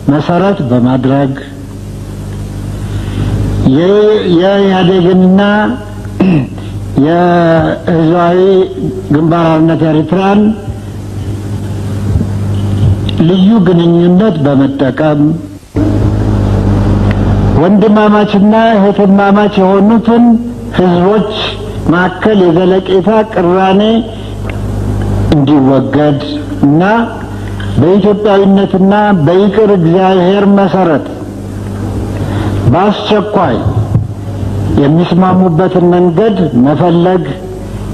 መሰረት በማድረግ የኢህአዴግና የህዝባዊ ግንባር ሓርነት ኤርትራን ልዩ ግንኙነት በመጠቀም ወንድማማችና እህትማማች የሆኑትን ህዝቦች መካከል የዘለቄታ ቅራኔ እንዲወገድ እና በኢትዮጵያዊነትና በይቅር እግዚአብሔር መሰረት በአስቸኳይ የሚስማሙበትን መንገድ መፈለግ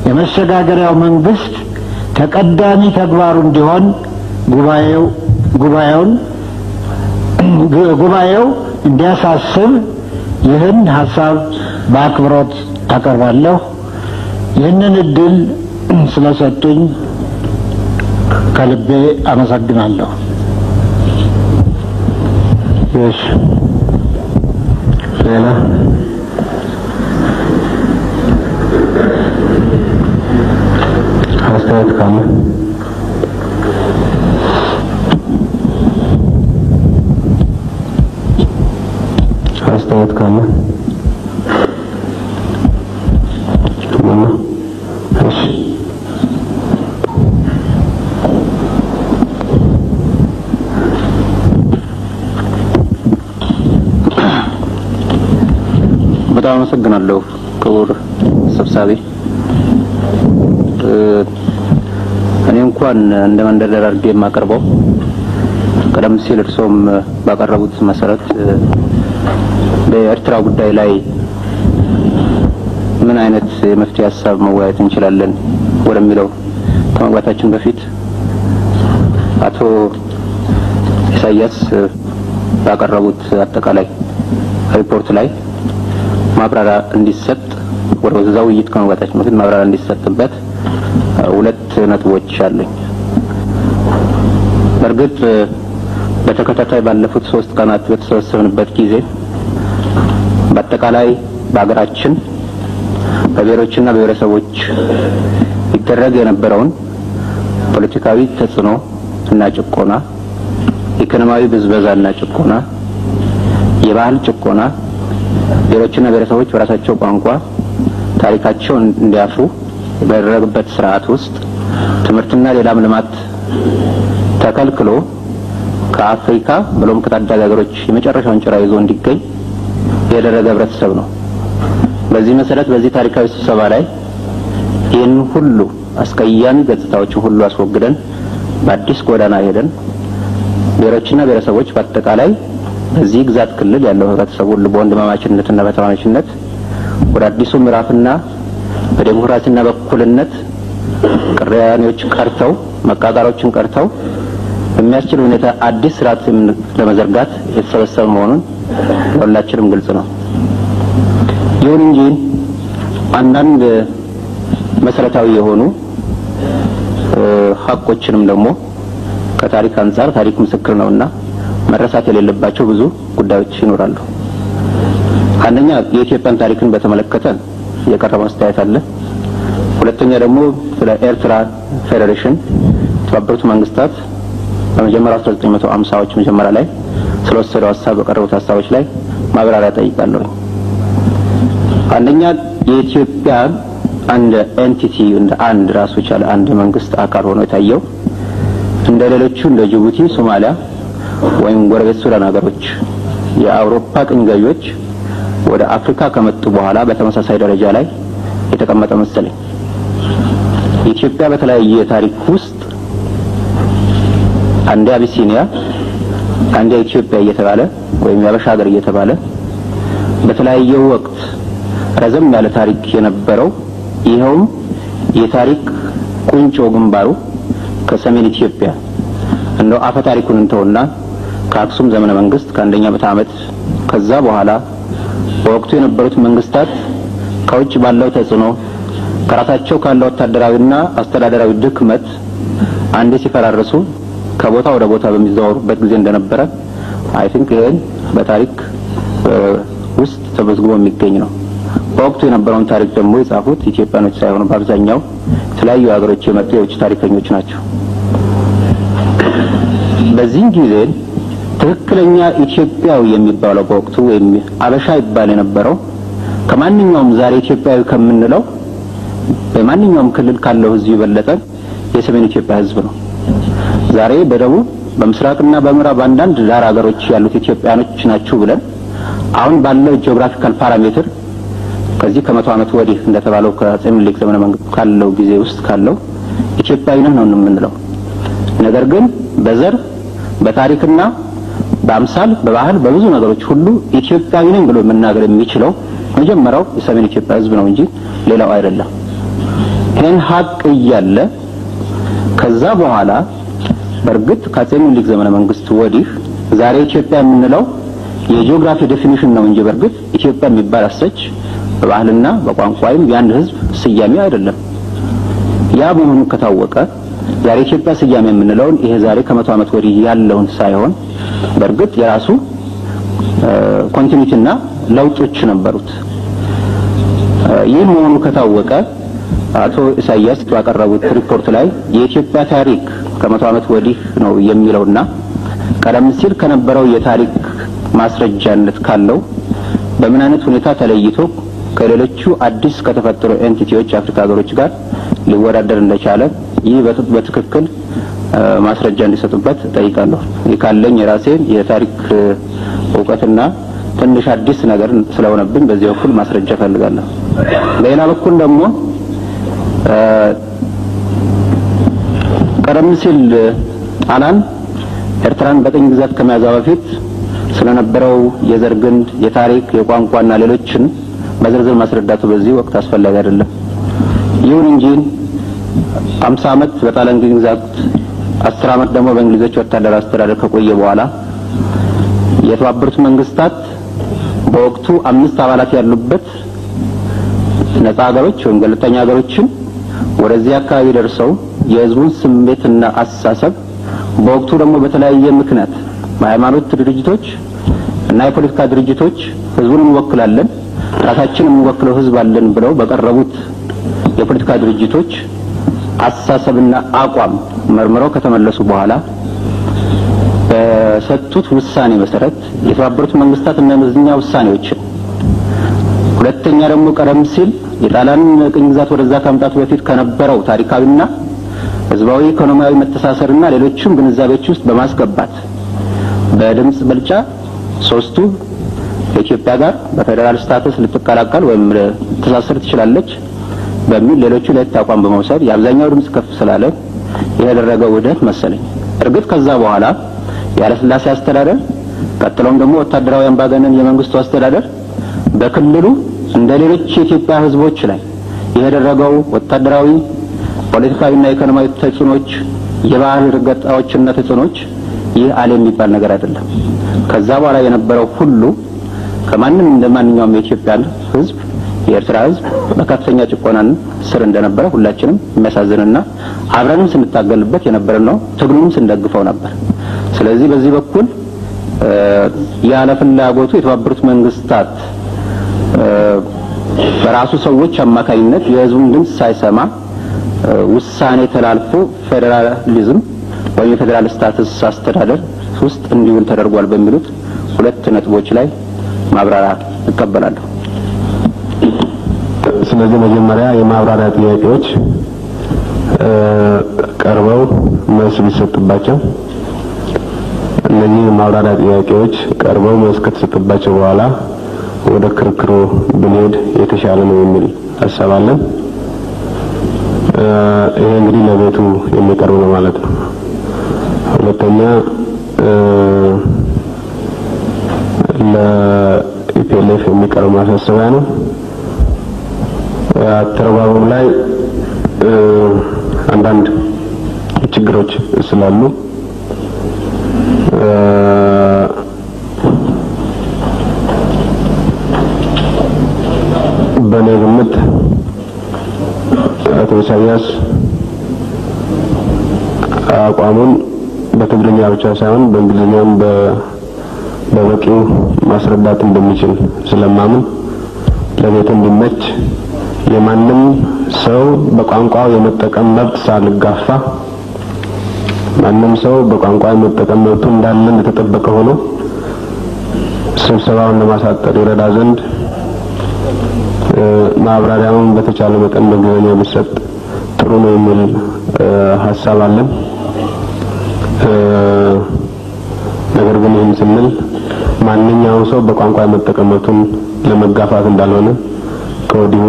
የመሸጋገሪያው መንግስት ተቀዳሚ ተግባሩ እንዲሆን ጉባኤው እንዲያሳስብ ይህን ሐሳብ በአክብሮት አቀርባለሁ። ይህንን እድል ስለሰጡኝ ከልቤ አመሰግናለሁ። እሺ ሌላ አስተያየት ካለ እሺ በጣም አመሰግናለሁ ክቡር ሰብሳቢ። እኔ እንኳን እንደ መንደርደሪያ አድርጌ የማቀርበው ቀደም ሲል እርሶም ባቀረቡት መሰረት በኤርትራ ጉዳይ ላይ ምን አይነት የመፍትሄ ሀሳብ መወያየት እንችላለን ወደሚለው ከመግባታችን በፊት አቶ ኢሳያስ ባቀረቡት አጠቃላይ ሪፖርት ላይ ማብራሪያ እንዲሰጥ ወደዛው ውይይት ከመግባታችን በፊት ማብራሪያ እንዲሰጥበት ሁለት ነጥቦች አሉኝ። በእርግጥ በተከታታይ ባለፉት 3 ቀናት በተሰበሰብንበት ጊዜ በአጠቃላይ በአገራችን በብሔሮችና ብሔረሰቦች ይደረግ የነበረውን ፖለቲካዊ ተጽዕኖ እና ጭቆና፣ ኢኮኖሚያዊ ብዝበዛና ጭቆና፣ የባህል ጭቆና፣ ብሔሮችና ብሔረሰቦች በራሳቸው ቋንቋ ታሪካቸውን እንዲያፍሩ በደረገበት ስርዓት ውስጥ ትምህርትና ሌላም ልማት ተከልክሎ ከአፍሪካ ብሎም ከታዳጊ ሀገሮች የመጨረሻውን ጭራ ይዞ እንዲገኝ የደረገ ህብረተሰብ ነው። በዚህ መሰረት በዚህ ታሪካዊ ስብሰባ ላይ ይህን ሁሉ አስቀያሚ ገጽታዎችን ሁሉ አስወግደን በአዲስ ጎዳና ሄደን ብሔሮችና ብሔረሰቦች በአጠቃላይ በዚህ ግዛት ክልል ያለው ህብረተሰብ ሁሉ በወንድማማችነትና በተማማችነት ወደ አዲሱ ምዕራፍና በዲሞክራሲና በእኩልነት ቅራኔዎች ቀርተው መቃቃሮችን ቀርተው በሚያስችል ሁኔታ አዲስ ስርዓት ለመዘርጋት የተሰበሰበ መሆኑን ለሁላችንም ግልጽ ነው። ይሁን እንጂ አንዳንድ መሰረታዊ የሆኑ ሐቆችንም ደግሞ ከታሪክ አንፃር ታሪክ ምስክር ነውና መረሳት የሌለባቸው ብዙ ጉዳዮች ይኖራሉ። አንደኛ የኢትዮጵያን ታሪክን በተመለከተ የቀረበ አስተያየት አለ። ሁለተኛ ደግሞ ስለ ኤርትራ ፌዴሬሽን የተባበሩት መንግስታት በመጀመሪያው 1950ዎች መጀመሪያ ላይ ስለወሰደው ሐሳብ በቀረቡት ሐሳቦች ላይ ማብራሪያ ጠይቃለሁ። አንደኛ የኢትዮጵያ አንድ ኤንቲቲ እንደ አንድ ራሱ የቻለ አንድ መንግስት አካል ሆኖ የታየው እንደ ሌሎቹ እንደ ጅቡቲ፣ ሶማሊያ ወይም ጎረቤት ሱዳን ሀገሮች የአውሮፓ ቅኝ ገዢዎች ወደ አፍሪካ ከመጡ በኋላ በተመሳሳይ ደረጃ ላይ የተቀመጠ መሰለኝ። ኢትዮጵያ በተለያየ ታሪክ ውስጥ አንዴ አቢሲኒያ አንዴ ኢትዮጵያ እየተባለ ወይም ያበሻ ሀገር እየተባለ በተለያየ ወቅት ረዘም ያለ ታሪክ የነበረው ይሄውም የታሪክ ቁንጮ ግንባሩ ከሰሜን ኢትዮጵያ እንደው አፈ ታሪኩን እንተውና ከአክሱም ዘመነ መንግስት ከአንደኛ ዓመት ከዛ በኋላ በወቅቱ የነበሩት መንግስታት ከውጭ ባለው ተጽዕኖ ከራሳቸው ካለው ወታደራዊና አስተዳደራዊ ድክመት አንዴ ሲፈራረሱ ከቦታ ወደ ቦታ በሚዘዋወሩበት ጊዜ እንደነበረ አይ ቲንክ ይሄን በታሪክ ውስጥ ተመዝግቦ የሚገኝ ነው። በወቅቱ የነበረውን ታሪክ ደግሞ የጻፉት ኢትዮጵያኖች ሳይሆኑ በአብዛኛው የተለያዩ ሀገሮች የመጡ የውጭ ታሪከኞች ናቸው። በዚህ ጊዜ ትክክለኛ ኢትዮጵያዊ የሚባለው በወቅቱ ወይም አበሻ ይባል የነበረው ከማንኛውም ዛሬ ኢትዮጵያዊ ከምንለው በማንኛውም ክልል ካለው ህዝብ የበለጠ የሰሜን ኢትዮጵያ ህዝብ ነው። ዛሬ በደቡብ በምስራቅና በምዕራብ አንዳንድ ዳር ሀገሮች ያሉት ኢትዮጵያኖች ናቸው ብለን አሁን ባለው ጂኦግራፊካል ፓራሜትር ከዚህ ከመቶ ዓመት ወዲህ እንደተባለው ከአፄ ምኒልክ ዘመነ መንግስት ካለው ጊዜ ውስጥ ካለው ኢትዮጵያዊ ነው የምንለው። ነገር ግን በዘር በታሪክና በአምሳል በባህል በብዙ ነገሮች ሁሉ ኢትዮጵያዊ ነኝ ብሎ መናገር የሚችለው መጀመሪያው የሰሜን ኢትዮጵያ ህዝብ ነው እንጂ ሌላው አይደለም። ይሄን ሀቅ እያለ ከዛ በኋላ በርግጥ ከአፄ ምኒልክ ዘመነ መንግስት ወዲህ ዛሬ ኢትዮጵያ የምንለው የጂኦግራፊ ዴፊኒሽን ነው እንጂ በርግጥ ኢትዮጵያ የሚባል አሰች በባህልና በቋንቋም የአንድ ህዝብ ስያሜ አይደለም። ያ መሆኑ ከታወቀ ዛሬ ኢትዮጵያ ስያሜ የምንለው ይሄ ዛሬ ከ100 ዓመት ወዲህ ያለውን ሳይሆን በርግጥ የራሱ ኮንቲኒቲና ለውጦች ነበሩት። ይህ መሆኑ ከታወቀ አቶ ኢሳያስ ባቀረቡት ሪፖርት ላይ የኢትዮጵያ ታሪክ ከ100 ዓመት ወዲህ ነው የሚለውና ቀደም ሲል ከነበረው የታሪክ ማስረጃነት ካለው በምን አይነት ሁኔታ ተለይቶ ከሌሎቹ አዲስ ከተፈጠሩ ኤንቲቲዎች አፍሪካ ሀገሮች ጋር ሊወዳደር እንደቻለ ይህ በትክክል ማስረጃ እንዲሰጡበት ጠይቃለሁ። ይካለኝ የራሴን የታሪክ ዕውቀትና ትንሽ አዲስ ነገር ስለሆነብኝ በዚህ በኩል ማስረጃ ፈልጋለሁ። በሌላ በኩል ደግሞ ቀደም ሲል ጣሊያን ኤርትራን በቅኝ ግዛት ከመያዟ በፊት ስለነበረው የዘር ግንድ የታሪክ የቋንቋና ሌሎችን በዝርዝር ማስረዳቱ በዚህ ወቅት አስፈላጊ አይደለም። ይሁን እንጂ 50 ዓመት በጣሊያን ቅኝ ግዛት 10 ዓመት ደግሞ በእንግሊዞች ወታደራዊ አስተዳደር ከቆየ በኋላ የተባበሩት መንግስታት በወቅቱ 5 አባላት ያሉበት ነፃ ሀገሮች ወይም ገለልተኛ ሀገሮችን ወደዚህ አካባቢ ደርሰው የህዝቡን ስሜትና አስተሳሰብ በወቅቱ ደግሞ በተለያየ ምክንያት በሃይማኖት ድርጅቶች እና የፖለቲካ ድርጅቶች ህዝቡን እንወክላለን ራሳችንን እንወክለው ህዝብ አለን ብለው በቀረቡት የፖለቲካ ድርጅቶች አስተሳሰብና አቋም መርምረው ከተመለሱ በኋላ በሰጡት ውሳኔ መሰረት የተባበሩት መንግስታት እነዚህኛ ውሳኔዎች ሁለተኛ ደግሞ ቀደም ሲል የጣሊያን ቅኝ ግዛት ወደዛ ከመምጣቱ በፊት ከነበረው ታሪካዊና ህዝባዊ ኢኮኖሚያዊ መተሳሰርና ሌሎችም ግንዛቤዎች ውስጥ በማስገባት በድምጽ ብልጫ ሶስቱ ከኢትዮጵያ ጋር በፌደራል ስታተስ ልትቀላቀል ወይም ልትተሳሰር ትችላለች በሚል ሌሎቹ ላይ አቋም በመውሰድ የአብዛኛው ድምጽ ከፍ ስላለ ያደረገው ውህደት መሰለኝ። እርግጥ ከዛ በኋላ ያለ ስላሴ አስተዳደር ቀጥሎም ደግሞ ወታደራዊ አምባገነን የመንግስቱ አስተዳደር በክልሉ እንደ ሌሎች የኢትዮጵያ ህዝቦች ላይ ያደረገው ወታደራዊ ፖለቲካዊና ኢኮኖሚያዊ ተጽዕኖች የባህል ረገጣዎችና ተጽዕኖች ይህ ዓለም የሚባል ነገር አይደለም። ከዛ በኋላ የነበረው ሁሉ ከማንም እንደማንኛውም የኢትዮጵያ ህዝብ የኤርትራ ህዝብ በከፍተኛ ጭቆናን ስር እንደነበረ ሁላችንም የሚያሳዝንና አብረንም ስንታገልበት የነበረ ነው። ትግሉም ስንደግፈው ነበር። ስለዚህ በዚህ በኩል ያለ ፍላጎቱ የተባበሩት መንግስታት በራሱ ሰዎች አማካይነት የህዝቡን ድምጽ ሳይሰማ ውሳኔ ተላልፎ ፌደራሊዝም ወይም ፌደራል ስታተስ አስተዳደር ውስጥ እንዲውል ተደርጓል በሚሉት ሁለት ነጥቦች ላይ ማብራሪያ እቀበላለሁ። ስለዚህ መጀመሪያ የማብራሪያ ጥያቄዎች ቀርበው መልስ ቢሰጥባቸው እነዚህ የማብራሪያ ጥያቄዎች ቀርበው መልስ ከተሰጠባቸው በኋላ ወደ ክርክሩ ብንሄድ የተሻለ ነው የሚል ሐሳብ አለን። ይሄ እንግዲህ ለቤቱ የሚቀርብ ነው ማለት ነው። ሁለተኛ ለኢፒኤልኤፍ የሚቀርብ ማሳሰቢያ ነው። አተረጓጎም ላይ አንዳንድ ችግሮች ስላሉ በኔ ግምት አቶ ኢሳያስ አቋሙን በትግርኛ ብቻ ሳይሆን በእንግሊዝኛም በበቂው ማስረዳት እንደሚችል ስለማምን ለቤቱ እንዲመች የማንም ሰው በቋንቋው የመጠቀም መብት ሳልጋፋ ማንም ሰው በቋንቋው የመጠቀም መብቱ እንዳለ እንደተጠበቀ ሆኖ ስብሰባውን ለማሳጠር ይረዳ ዘንድ ማብራሪያውን በተቻለ መጠን በእንግሊዝኛ ቢሰጥ ጥሩ ነው የሚል ሐሳብ አለን። ነገር ግን ይህን ስንል ማንኛውም ሰው በቋንቋ የመጠቀም መብቱን ለመጋፋት እንዳልሆነ ከወዲሁ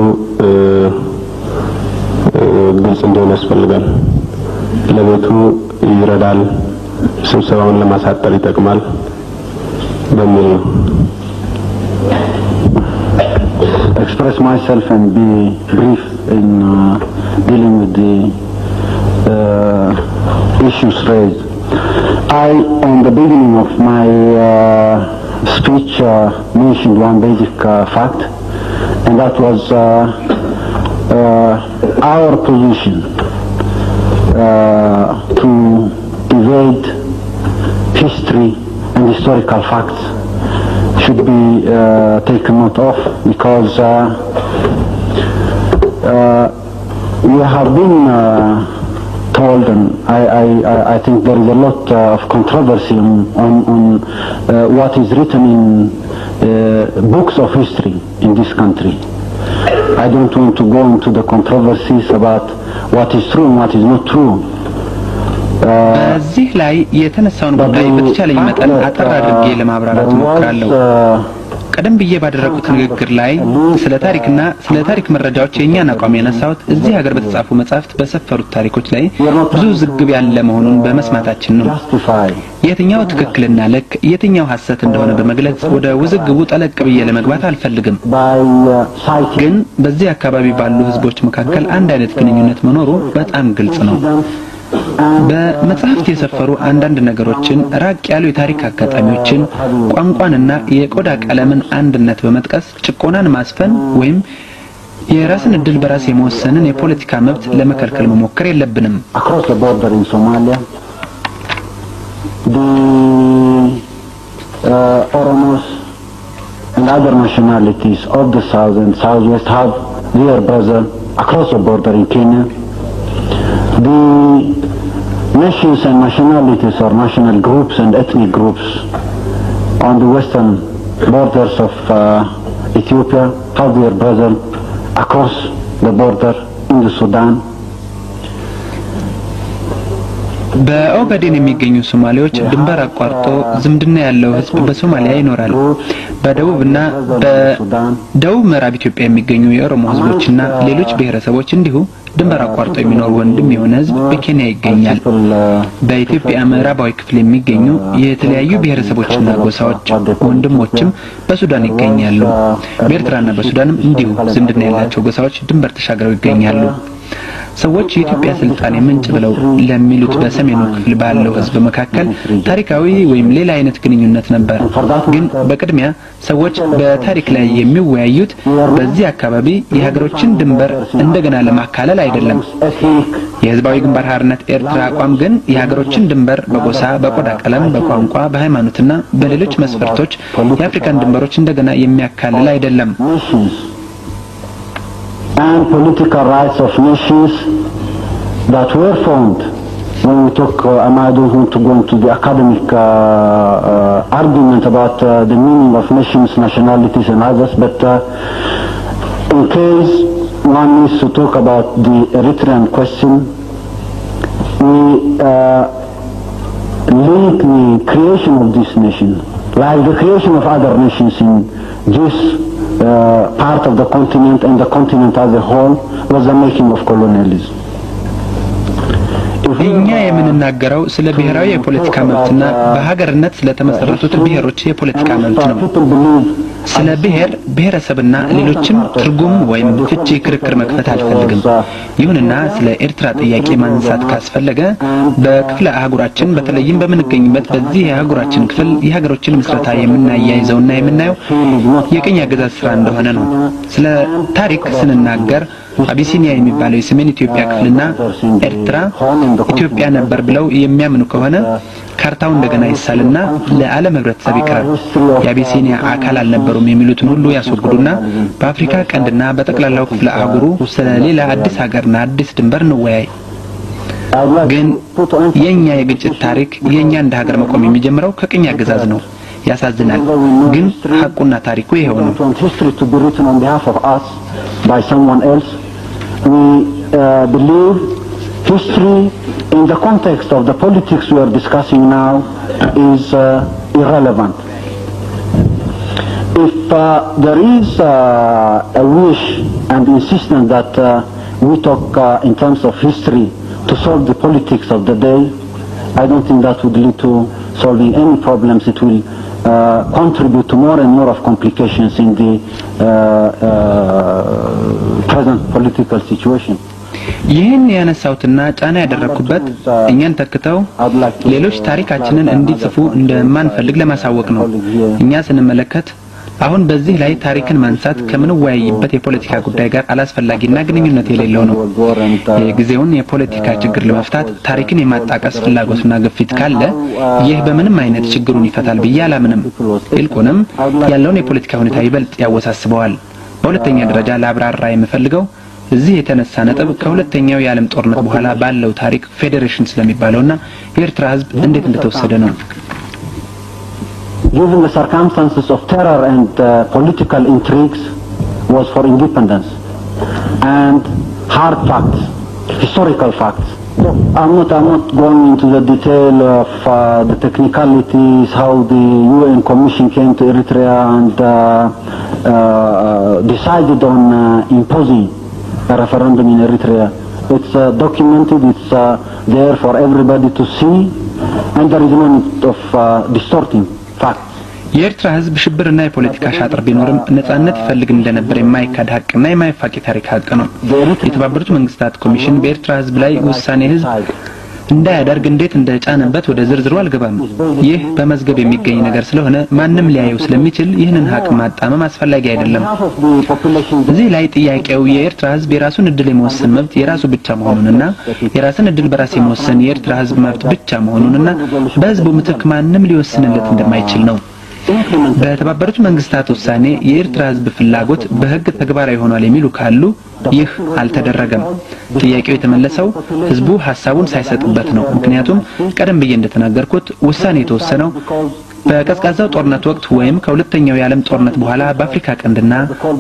ግልጽ እንዲሆን ያስፈልጋል። ለቤቱ ይረዳል፣ ስብሰባውን ለማሳጠር ይጠቅማል በሚል ነው። express myself and be brief in dealing with the issues raised. I, on the beginning of my speech, mentioned one basic fact, and that was our position to evade history and historical facts should be taken note of, because we have been told, and I think there is a lot of controversy on what is written in books of history in this country. I don't want to go into the controversies about what is true and what is not true. በዚህ ላይ የተነሳውን ጉዳይ በተቻለኝ መጠን አጠር አድርጌ ለማብራራት ሞክራለሁ። ቀደም ብዬ ባደረኩት ንግግር ላይ ስለ ታሪክና ስለ ታሪክ መረጃዎች የኛን አቋም ያነሳሁት እዚህ ሀገር በተጻፉ መጻሕፍት በሰፈሩት ታሪኮች ላይ ብዙ ዝግብ ያለ መሆኑን በመስማታችን ነው። የትኛው ትክክልና ልክ የትኛው ሐሰት እንደሆነ በመግለጽ ወደ ውዝግቡ ጠለቅ ብዬ ለመግባት አልፈልግም። ግን በዚህ አካባቢ ባሉ ህዝቦች መካከል አንድ አይነት ግንኙነት መኖሩ በጣም ግልጽ ነው። በመጽሐፍት የሰፈሩ አንዳንድ ነገሮችን ራቅ ያሉ የታሪክ አጋጣሚዎችን ቋንቋንና የቆዳ ቀለምን አንድነት በመጥቀስ ጭቆናን ማስፈን ወይም የራስን እድል በራስ የመወሰንን የፖለቲካ መብት ለመከልከል መሞከር የለብንም። Across the border in Somalia, the Oromos and other nationalities of the south and southwest have their brother across the border in Kenya. The nations and nationalities or national groups and ethnic groups on the western borders of Ethiopia have their brother across the border in the Sudan. በኦጋዴን የሚገኙ ሶማሌዎች ድንበር አቋርጦ ዝምድና ያለው ህዝብ በሶማሊያ ይኖራል። በደቡብና በደቡብ ምዕራብ ኢትዮጵያ የሚገኙ የኦሮሞ ህዝቦችና ሌሎች ብሔረሰቦች እንዲሁ ድንበር አቋርጦ የሚኖር ወንድም የሆነ ህዝብ በኬንያ ይገኛል። በኢትዮጵያ ምዕራባዊ ክፍል የሚገኙ የተለያዩ ብሔረሰቦችና ጎሳዎች ወንድሞችም በሱዳን ይገኛሉ። በኤርትራና በሱዳንም እንዲሁ ዝምድና ያላቸው ጎሳዎች ድንበር ተሻግረው ይገኛሉ። ሰዎች የኢትዮጵያ ስልጣኔ ምንጭ ብለው ለሚሉት በሰሜኑ ክፍል ባለው ህዝብ መካከል ታሪካዊ ወይም ሌላ አይነት ግንኙነት ነበር። ግን በቅድሚያ ሰዎች በታሪክ ላይ የሚወያዩት በዚህ አካባቢ የሀገሮችን ድንበር እንደገና ለማካለል አይደለም። የህዝባዊ ግንባር ሓርነት ኤርትራ አቋም ግን የሀገሮችን ድንበር በጎሳ፣ በቆዳ ቀለም፣ በቋንቋ፣ በሃይማኖትና በሌሎች መስፈርቶች የአፍሪካን ድንበሮች እንደገና የሚያካልል አይደለም። And political rights of nations that were formed when we talk, I don't want to go into the academic argument about the meaning of nations, nationalities and others, but in case one needs to talk about the Eritrean question, we link the creation of this nation, like the creation of other nations in this part of the continent and the continent as a whole, was the making of colonialism. እኛ የምንናገረው ስለ ብሔራዊ የፖለቲካ መብትና በሀገርነት ስለተመሰረቱት ብሔሮች የፖለቲካ መብት ነው። ስለ ብሔረሰብና ሌሎችም ትርጉም ወይም ፍቺ ክርክር መክፈት አልፈልግም። ይሁንና ስለ ኤርትራ ጥያቄ ማንሳት ካስፈለገ በክፍለ አህጉራችን በተለይም በምንገኝበት በዚህ የአህጉራችን ክፍል የሀገሮችን ምስረታ የምናያይዘውና የምናየው የቅኝ አገዛዝ ስራ እንደሆነ ነው። ስለ ታሪክ ስንናገር አቢሲኒያ የሚባለው የሰሜን ኢትዮጵያ ክፍልና ኤርትራ ኢትዮጵያ ነበር ብለው የሚያምኑ ከሆነ ካርታው እንደገና ይሳልና ለዓለም ህብረተሰብ ይቀርብ። የአቢሲኒያ አካል አልነበሩም የሚሉትን ሁሉ ያስወግዱና በአፍሪካ ቀንድና በጠቅላላው ክፍለ አህጉሩ ስለ ሌላ አዲስ ሀገርና አዲስ ድንበር እንወያይ። ግን የኛ የግጭት ታሪክ የኛ እንደ ሀገር መቆም የሚጀምረው ከቅኝ አገዛዝ ነው። ያሳዝናል፣ ግን ሐቁና ታሪኩ ይሄው ነው። By someone else, we believe history in the context of the politics we are discussing now is irrelevant. If there is a wish and insistence that we talk in terms of history to solve the politics of the day, I don't think that would lead to solving any problems. It will contribute to more and more of complications in the present political situation. ይህን ያነሳውትና ጫና ያደረኩበት እኛን ተክተው ሌሎች ታሪካችንን እንዲጽፉ እንደማንፈልግ ለማሳወቅ ነው። እኛ ስንመለከት አሁን በዚህ ላይ ታሪክን ማንሳት ከምንወያይበት የፖለቲካ ጉዳይ ጋር አላስፈላጊና ግንኙነት የሌለው ነው። የጊዜውን የፖለቲካ ችግር ለመፍታት ታሪክን የማጣቀስ ፍላጎትና ግፊት ካለ ይህ በምንም አይነት ችግሩን ይፈታል ብዬ አላምንም። ይልቁንም ያለውን የፖለቲካ ሁኔታ ይበልጥ ያወሳስበዋል። በሁለተኛ ደረጃ ለአብራራ የምፈልገው እዚህ የተነሳ ነጥብ ከሁለተኛው የዓለም ጦርነት በኋላ ባለው ታሪክ ፌዴሬሽን ስለሚባለውና የኤርትራ ህዝብ እንዴት እንደተወሰደ ነው። Given the circumstances of terror and political intrigues was for independence and hard facts, historical facts. I'm not going into the detail of the technicalities, how the UN Commission came to Eritrea and decided on imposing a referendum in Eritrea. It's documented, it's there for everybody to see, and there is no need of distorting facts. የኤርትራ ህዝብ ሽብርና የፖለቲካ ሻጥር ቢኖርም ነጻነት ይፈልግ እንደነበር የማይካድ ሀቅና የማይፋቅ ታሪክ ሀቅ ነው። የተባበሩት መንግስታት ኮሚሽን በኤርትራ ህዝብ ላይ ውሳኔ ህዝብ እንዳያደርግ እንዴት እንደጫነበት ወደ ዝርዝሩ አልገባም። ይህ በመዝገብ የሚገኝ ነገር ስለሆነ ማንም ሊያየው ስለሚችል ይህንን ሀቅ ማጣመም አስፈላጊ አይደለም። እዚህ ላይ ጥያቄው የኤርትራ ህዝብ የራሱን እድል የመወሰን መብት የራሱ ብቻ መሆኑንና የራስን እድል በራስ የመወሰን የኤርትራ ህዝብ መብት ብቻ መሆኑንና በህዝቡ ምትክ ማንም ሊወስንለት እንደማይችል ነው። በተባበሩት መንግስታት ውሳኔ የኤርትራ ህዝብ ፍላጎት በህግ ተግባራዊ ሆኗል የሚሉ ካሉ ይህ አልተደረገም። ጥያቄው የተመለሰው ህዝቡ ሐሳቡን ሳይሰጥበት ነው። ምክንያቱም ቀደም ብዬ እንደተናገርኩት ውሳኔ የተወሰነው በቀዝቃዛው ጦርነት ወቅት ወይም ከሁለተኛው የዓለም ጦርነት በኋላ በአፍሪካ ቀንድና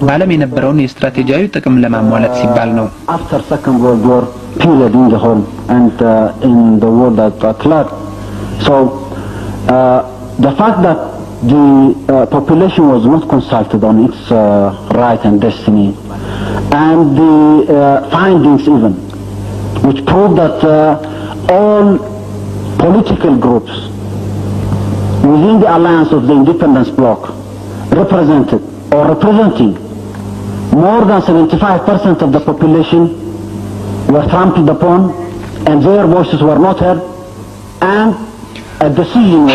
በዓለም የነበረውን የስትራቴጂያዊ ጥቅም ለማሟላት ሲባል ነው። After Second World War period in the whole and in the world at large. So the fact that the population was not consulted on its right and destiny, and the findings even, which prove that all political groups within the alliance of the independence bloc represented or representing more than 75% of the population were trampled upon and their voices were not heard, and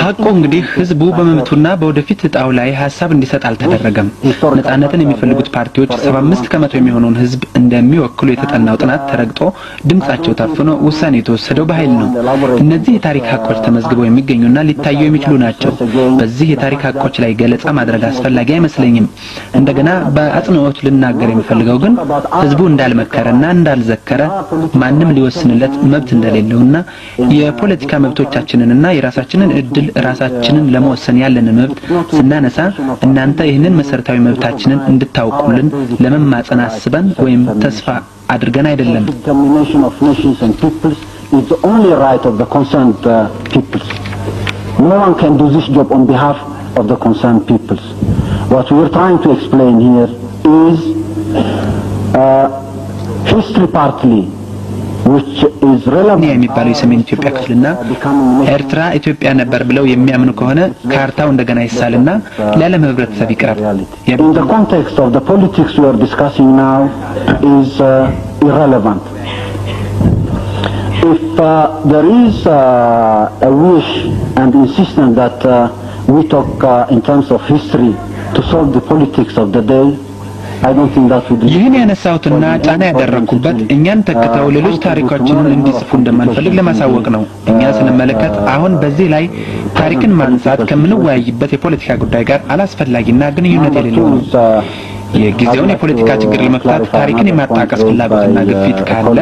ሀቁ እንግዲህ ህዝቡ በመብቱና በወደፊት እጣው ላይ ሐሳብ እንዲሰጥ አልተደረገም። ነጻነትን የሚፈልጉት ፓርቲዎች 75 ከመቶ የሚሆነውን ህዝብ እንደሚወክሉ የተጠናው ጥናት ተረግጦ ድምጻቸው ታፍኖ ውሳኔ የተወሰደው በኃይል ነው። እነዚህ የታሪክ ሀቆች ተመዝግበው የሚገኙና ሊታዩ የሚችሉ ናቸው። በዚህ የታሪክ ሀቆች ላይ ገለጻ ማድረግ አስፈላጊ አይመስለኝም። እንደገና በአጽንኦት ልናገር የሚፈልገው ግን ህዝቡ እንዳልመከረና እንዳልዘከረ ማንም ሊወስንለት መብት እንደሌለውና የፖለቲካ መብቶቻችንና የራሳችንን እድል ራሳችንን ለመወሰን ያለን መብት ስናነሳ እናንተ ይህንን መሰረታዊ መብታችንን እንድታውቁልን ለመማጸን አስበን ወይም ተስፋ አድርገን አይደለም። Determination of nations and peoples is the only right of the concerned peoples. No one can do this job on behalf of the concerned peoples. What we are trying to explain here is history partly, which is relevant የሚባለው የሰሜን ኢትዮጵያ ክፍልና ኤርትራ ኢትዮጵያ ነበር ብለው የሚያምኑ ከሆነ ካርታው እንደገና ይሳልና ለዓለም ህብረተሰብ ይቀርብ። in the context of the politics we are discussing now is irrelevant. If there is a wish and insistence that we talk in terms of history to solve the politics of the day, ይህን ያነሳውትና ጫና ያደረኩበት እኛን ተከታው ሌሎች ታሪኮችን እንዲጽፉ እንደማንፈልግ ለማሳወቅ ነው። እኛ ስንመለከት አሁን በዚህ ላይ ታሪክን ማንሳት ከምንወያይበት የፖለቲካ ጉዳይ ጋር አላስፈላጊና ግንኙነት የሌለው ነው። የጊዜውን የፖለቲካ ችግር ለመፍታት ታሪክን የማጣቀስ ፍላጎትና ግፊት ካለ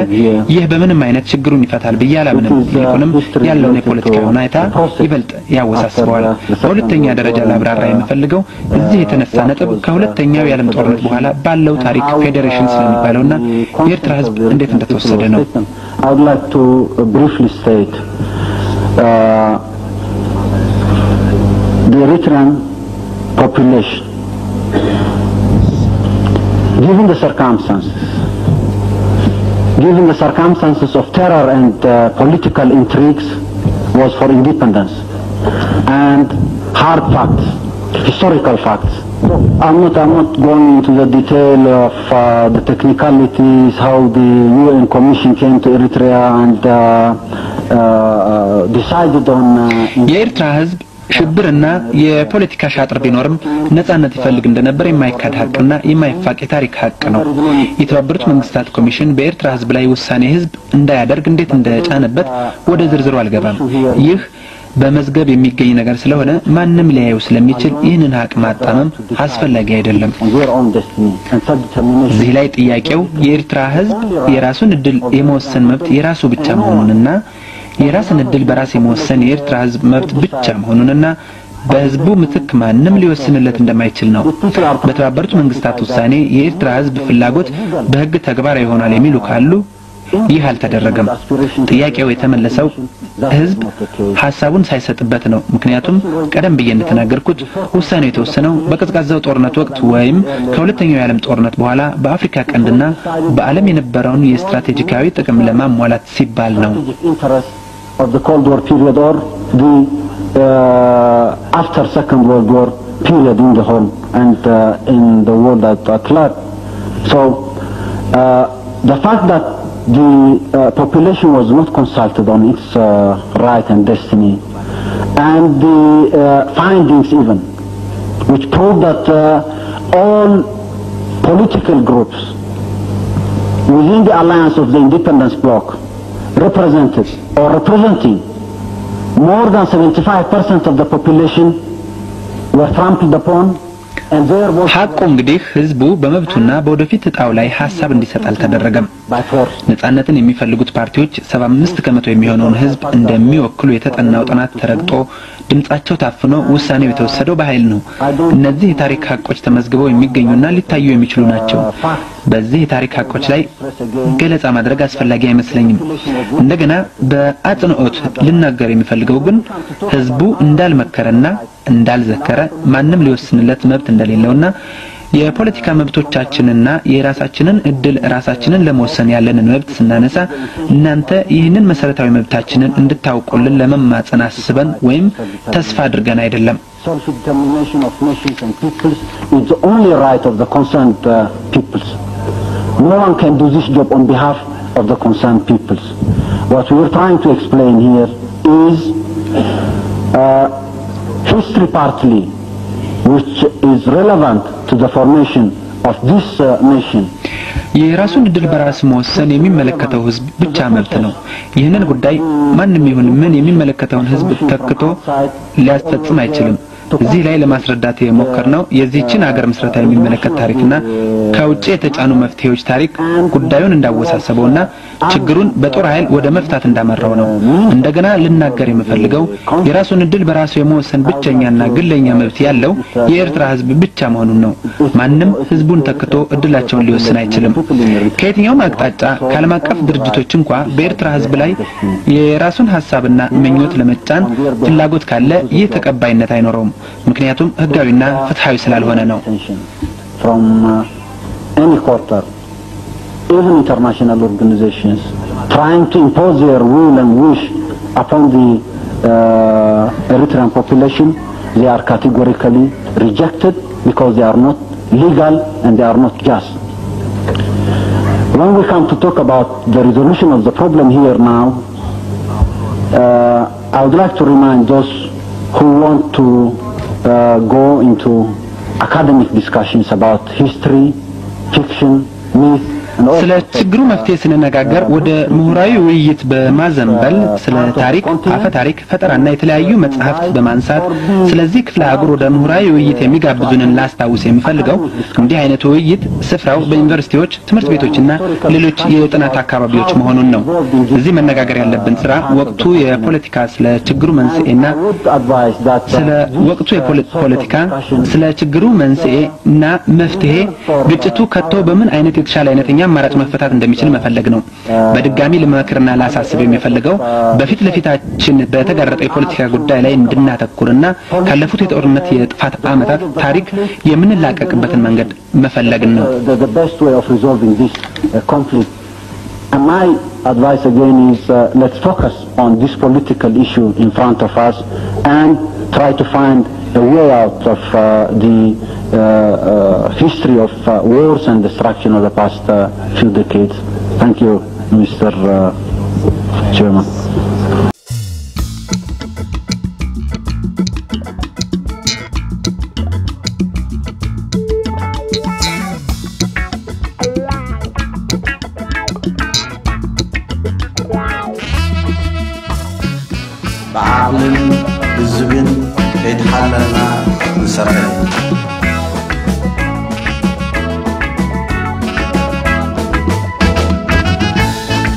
ይህ በምንም አይነት ችግሩን ይፈታል ብዬ አላምንም። ይልቁንም ያለውን የፖለቲካ ሁኔታ ይበልጥ ያወሳስበዋል። በሁለተኛ ደረጃ ላብራራ የምፈልገው እዚህ የተነሳ ነጥብ ከሁለተኛው የዓለም ጦርነት በኋላ ባለው ታሪክ ፌዴሬሽን ስለሚባለውና የኤርትራ ህዝብ እንዴት እንደተወሰደ ነው። I would like to briefly state the Eritrean population, given the circumstances of terror and political intrigues, was for independence and hard facts, historical facts. I'm not going into the detail of the technicalities, how the UN Commission came to Eritrea and decided on. የኤርትራ ህዝብ ሽብርና የፖለቲካ ሻጥር ቢኖርም ነጻነት ይፈልግ እንደነበር የማይካድ ሀቅና የማይፋቅ የታሪክ ሀቅ ነው። የተባበሩት መንግስታት ኮሚሽን በኤርትራ ህዝብ ላይ ውሳኔ ህዝብ እንዳያደርግ እንዴት እንደጫነበት ወደ ዝርዝሩ አልገባም። ይህ በመዝገብ የሚገኝ ነገር ስለሆነ ማንም ሊያየው ስለሚችል ይህንን ሀቅ ማጣመም አስፈላጊ አይደለም። እዚህ ላይ ጥያቄው የኤርትራ ህዝብ የራሱን እድል የመወሰን መብት የራሱ ብቻ መሆኑንና የራስን እድል በራስ የመወሰን የኤርትራ ህዝብ መብት ብቻ መሆኑንና በህዝቡ ምትክ ማንም ሊወስንለት እንደማይችል ነው። በተባበሩት መንግስታት ውሳኔ የኤርትራ ህዝብ ፍላጎት በህግ ተግባራዊ ይሆናል የሚሉ ካሉ ይህ አልተደረገም። ጥያቄው የተመለሰው ህዝብ ሐሳቡን ሳይሰጥበት ነው። ምክንያቱም ቀደም ብዬ እንደተናገርኩት ውሳኔው የተወሰነው በቀዝቃዛው ጦርነት ወቅት ወይም ከሁለተኛው የዓለም ጦርነት በኋላ በአፍሪካ ቀንድና በዓለም የነበረውን የስትራቴጂካዊ ጥቅም ለማሟላት ሲባል ነው። Of the Cold War period or the after Second World War period in the whole and in the world at large. So the fact that the population was not consulted on its right and destiny, and the findings even, which prove that all political groups within the alliance of the independence bloc represented or representing more than 75% of the population were trampled upon. ሐቁ እንግዲህ ህዝቡ በመብቱና በወደፊት እጣው ላይ ሐሳብ እንዲሰጥ አልተደረገም። ነጻነትን የሚፈልጉት ፓርቲዎች 75 ከመቶ የሚሆነውን ህዝብ እንደሚወክሉ የተጠናው ጥናት ተረግጦ ድምጻቸው ታፍኖ ውሳኔው የተወሰደው በኃይል ነው። እነዚህ የታሪክ ሐቆች ተመዝግበው የሚገኙና ሊታዩ የሚችሉ ናቸው። በዚህ የታሪክ ሐቆች ላይ ገለጻ ማድረግ አስፈላጊ አይመስለኝም። እንደገና በአጽንኦት ልናገር የሚፈልገው ግን ህዝቡ እንዳልመከረና እንዳልዘከረ ማንም ሊወስንለት መብት እንደሌለውና የፖለቲካ መብቶቻችንና የራሳችንን እድል ራሳችንን ለመወሰን ያለንን መብት ስናነሳ እናንተ ይህንን መሰረታዊ መብታችንን እንድታውቁልን ለመማጸን አስበን ወይም ተስፋ አድርገን አይደለም። Self-determination of nations and peoples is the only right of the concerned peoples. No one can do this job on behalf of the concerned peoples. What we are trying to explain here is history partly, which is relevant to the formation of this nation. የራሱን እድል በራስ መወሰን የሚመለከተው ህዝብ ብቻ መብት ነው። ይህንን ጉዳይ ማንም ይሁን ምን የሚመለከተውን ህዝብ ተክቶ ሊያስፈጽም አይችልም። እዚህ ላይ ለማስረዳት የሞከርነው የዚህችን ሀገር መስረታ የሚመለከት ታሪክና ከውጭ የተጫኑ መፍትሄዎች ታሪክ ጉዳዩን እንዳወሳሰበውና ችግሩን በጦር ኃይል ወደ መፍታት እንዳመራው ነው። እንደገና ልናገር የምፈልገው የራሱን እድል በራሱ የመወሰን ብቸኛና ግለኛ መብት ያለው የኤርትራ ህዝብ ብቻ መሆኑን ነው። ማንም ህዝቡን ተክቶ እድላቸውን ሊወስን አይችልም። ከየትኛውም አቅጣጫ ከዓለም አቀፍ ድርጅቶች እንኳን በኤርትራ ህዝብ ላይ የራሱን ሐሳብና ምኞት ለመጫን ፍላጎት ካለ ይህ ተቀባይነት አይኖረውም። ምክንያቱም ህጋዊና ፍትሃዊ ስላልሆነ ነው። From any quarter, even international organizations trying to impose their will and wish upon the Eritrean population, they are categorically rejected because they are not legal and they are not just. When we come to talk about the resolution of the problem here now, I would like to remind those who want to go into academic discussions about history, fiction, myth, ስለ ችግሩ መፍትሄ ስንነጋገር ወደ ምሁራዊ ውይይት በማዘንበል ስለ ታሪክ፣ አፈ ታሪክ፣ ፈጠራና የተለያዩ መጽሐፍት በማንሳት ስለዚህ ክፍለ ሀገር ወደ ምሁራዊ ውይይት የሚጋብዙንን ላስታውስ የሚፈልገው እንዲህ አይነቱ ውይይት ስፍራው በዩኒቨርሲቲዎች፣ ትምህርት ቤቶችና ሌሎች የጥናት አካባቢዎች መሆኑን ነው። እዚህ መነጋገር ያለብን ስራ ወቅቱ የፖለቲካ ስለ ችግሩ መንስኤና ስለ ወቅቱ የፖለቲካ ስለ ችግሩ መንስኤና መፍትሄ ግጭቱ ከቶ በምን አይነት የተሻለ አይነተኛ አማራጭ መፈታት እንደሚችል መፈለግ ነው። በድጋሚ ለማከርና ላሳስብ የሚፈልገው በፊት ለፊታችን በተጋረጠው የፖለቲካ ጉዳይ ላይ እንድናተኩርና ካለፉት የጦርነት የጥፋት አመታት ታሪክ የምንላቀቅበትን መንገድ መፈለግ ነው። The best way of resolving this conflict And my advice again is let's focus on this political issue in front of us and try to find a way out of the history of wars and destruction of the past few decades. Thank you, Mr. Chairman. بعقل بالزبن يتحللنا نسرعين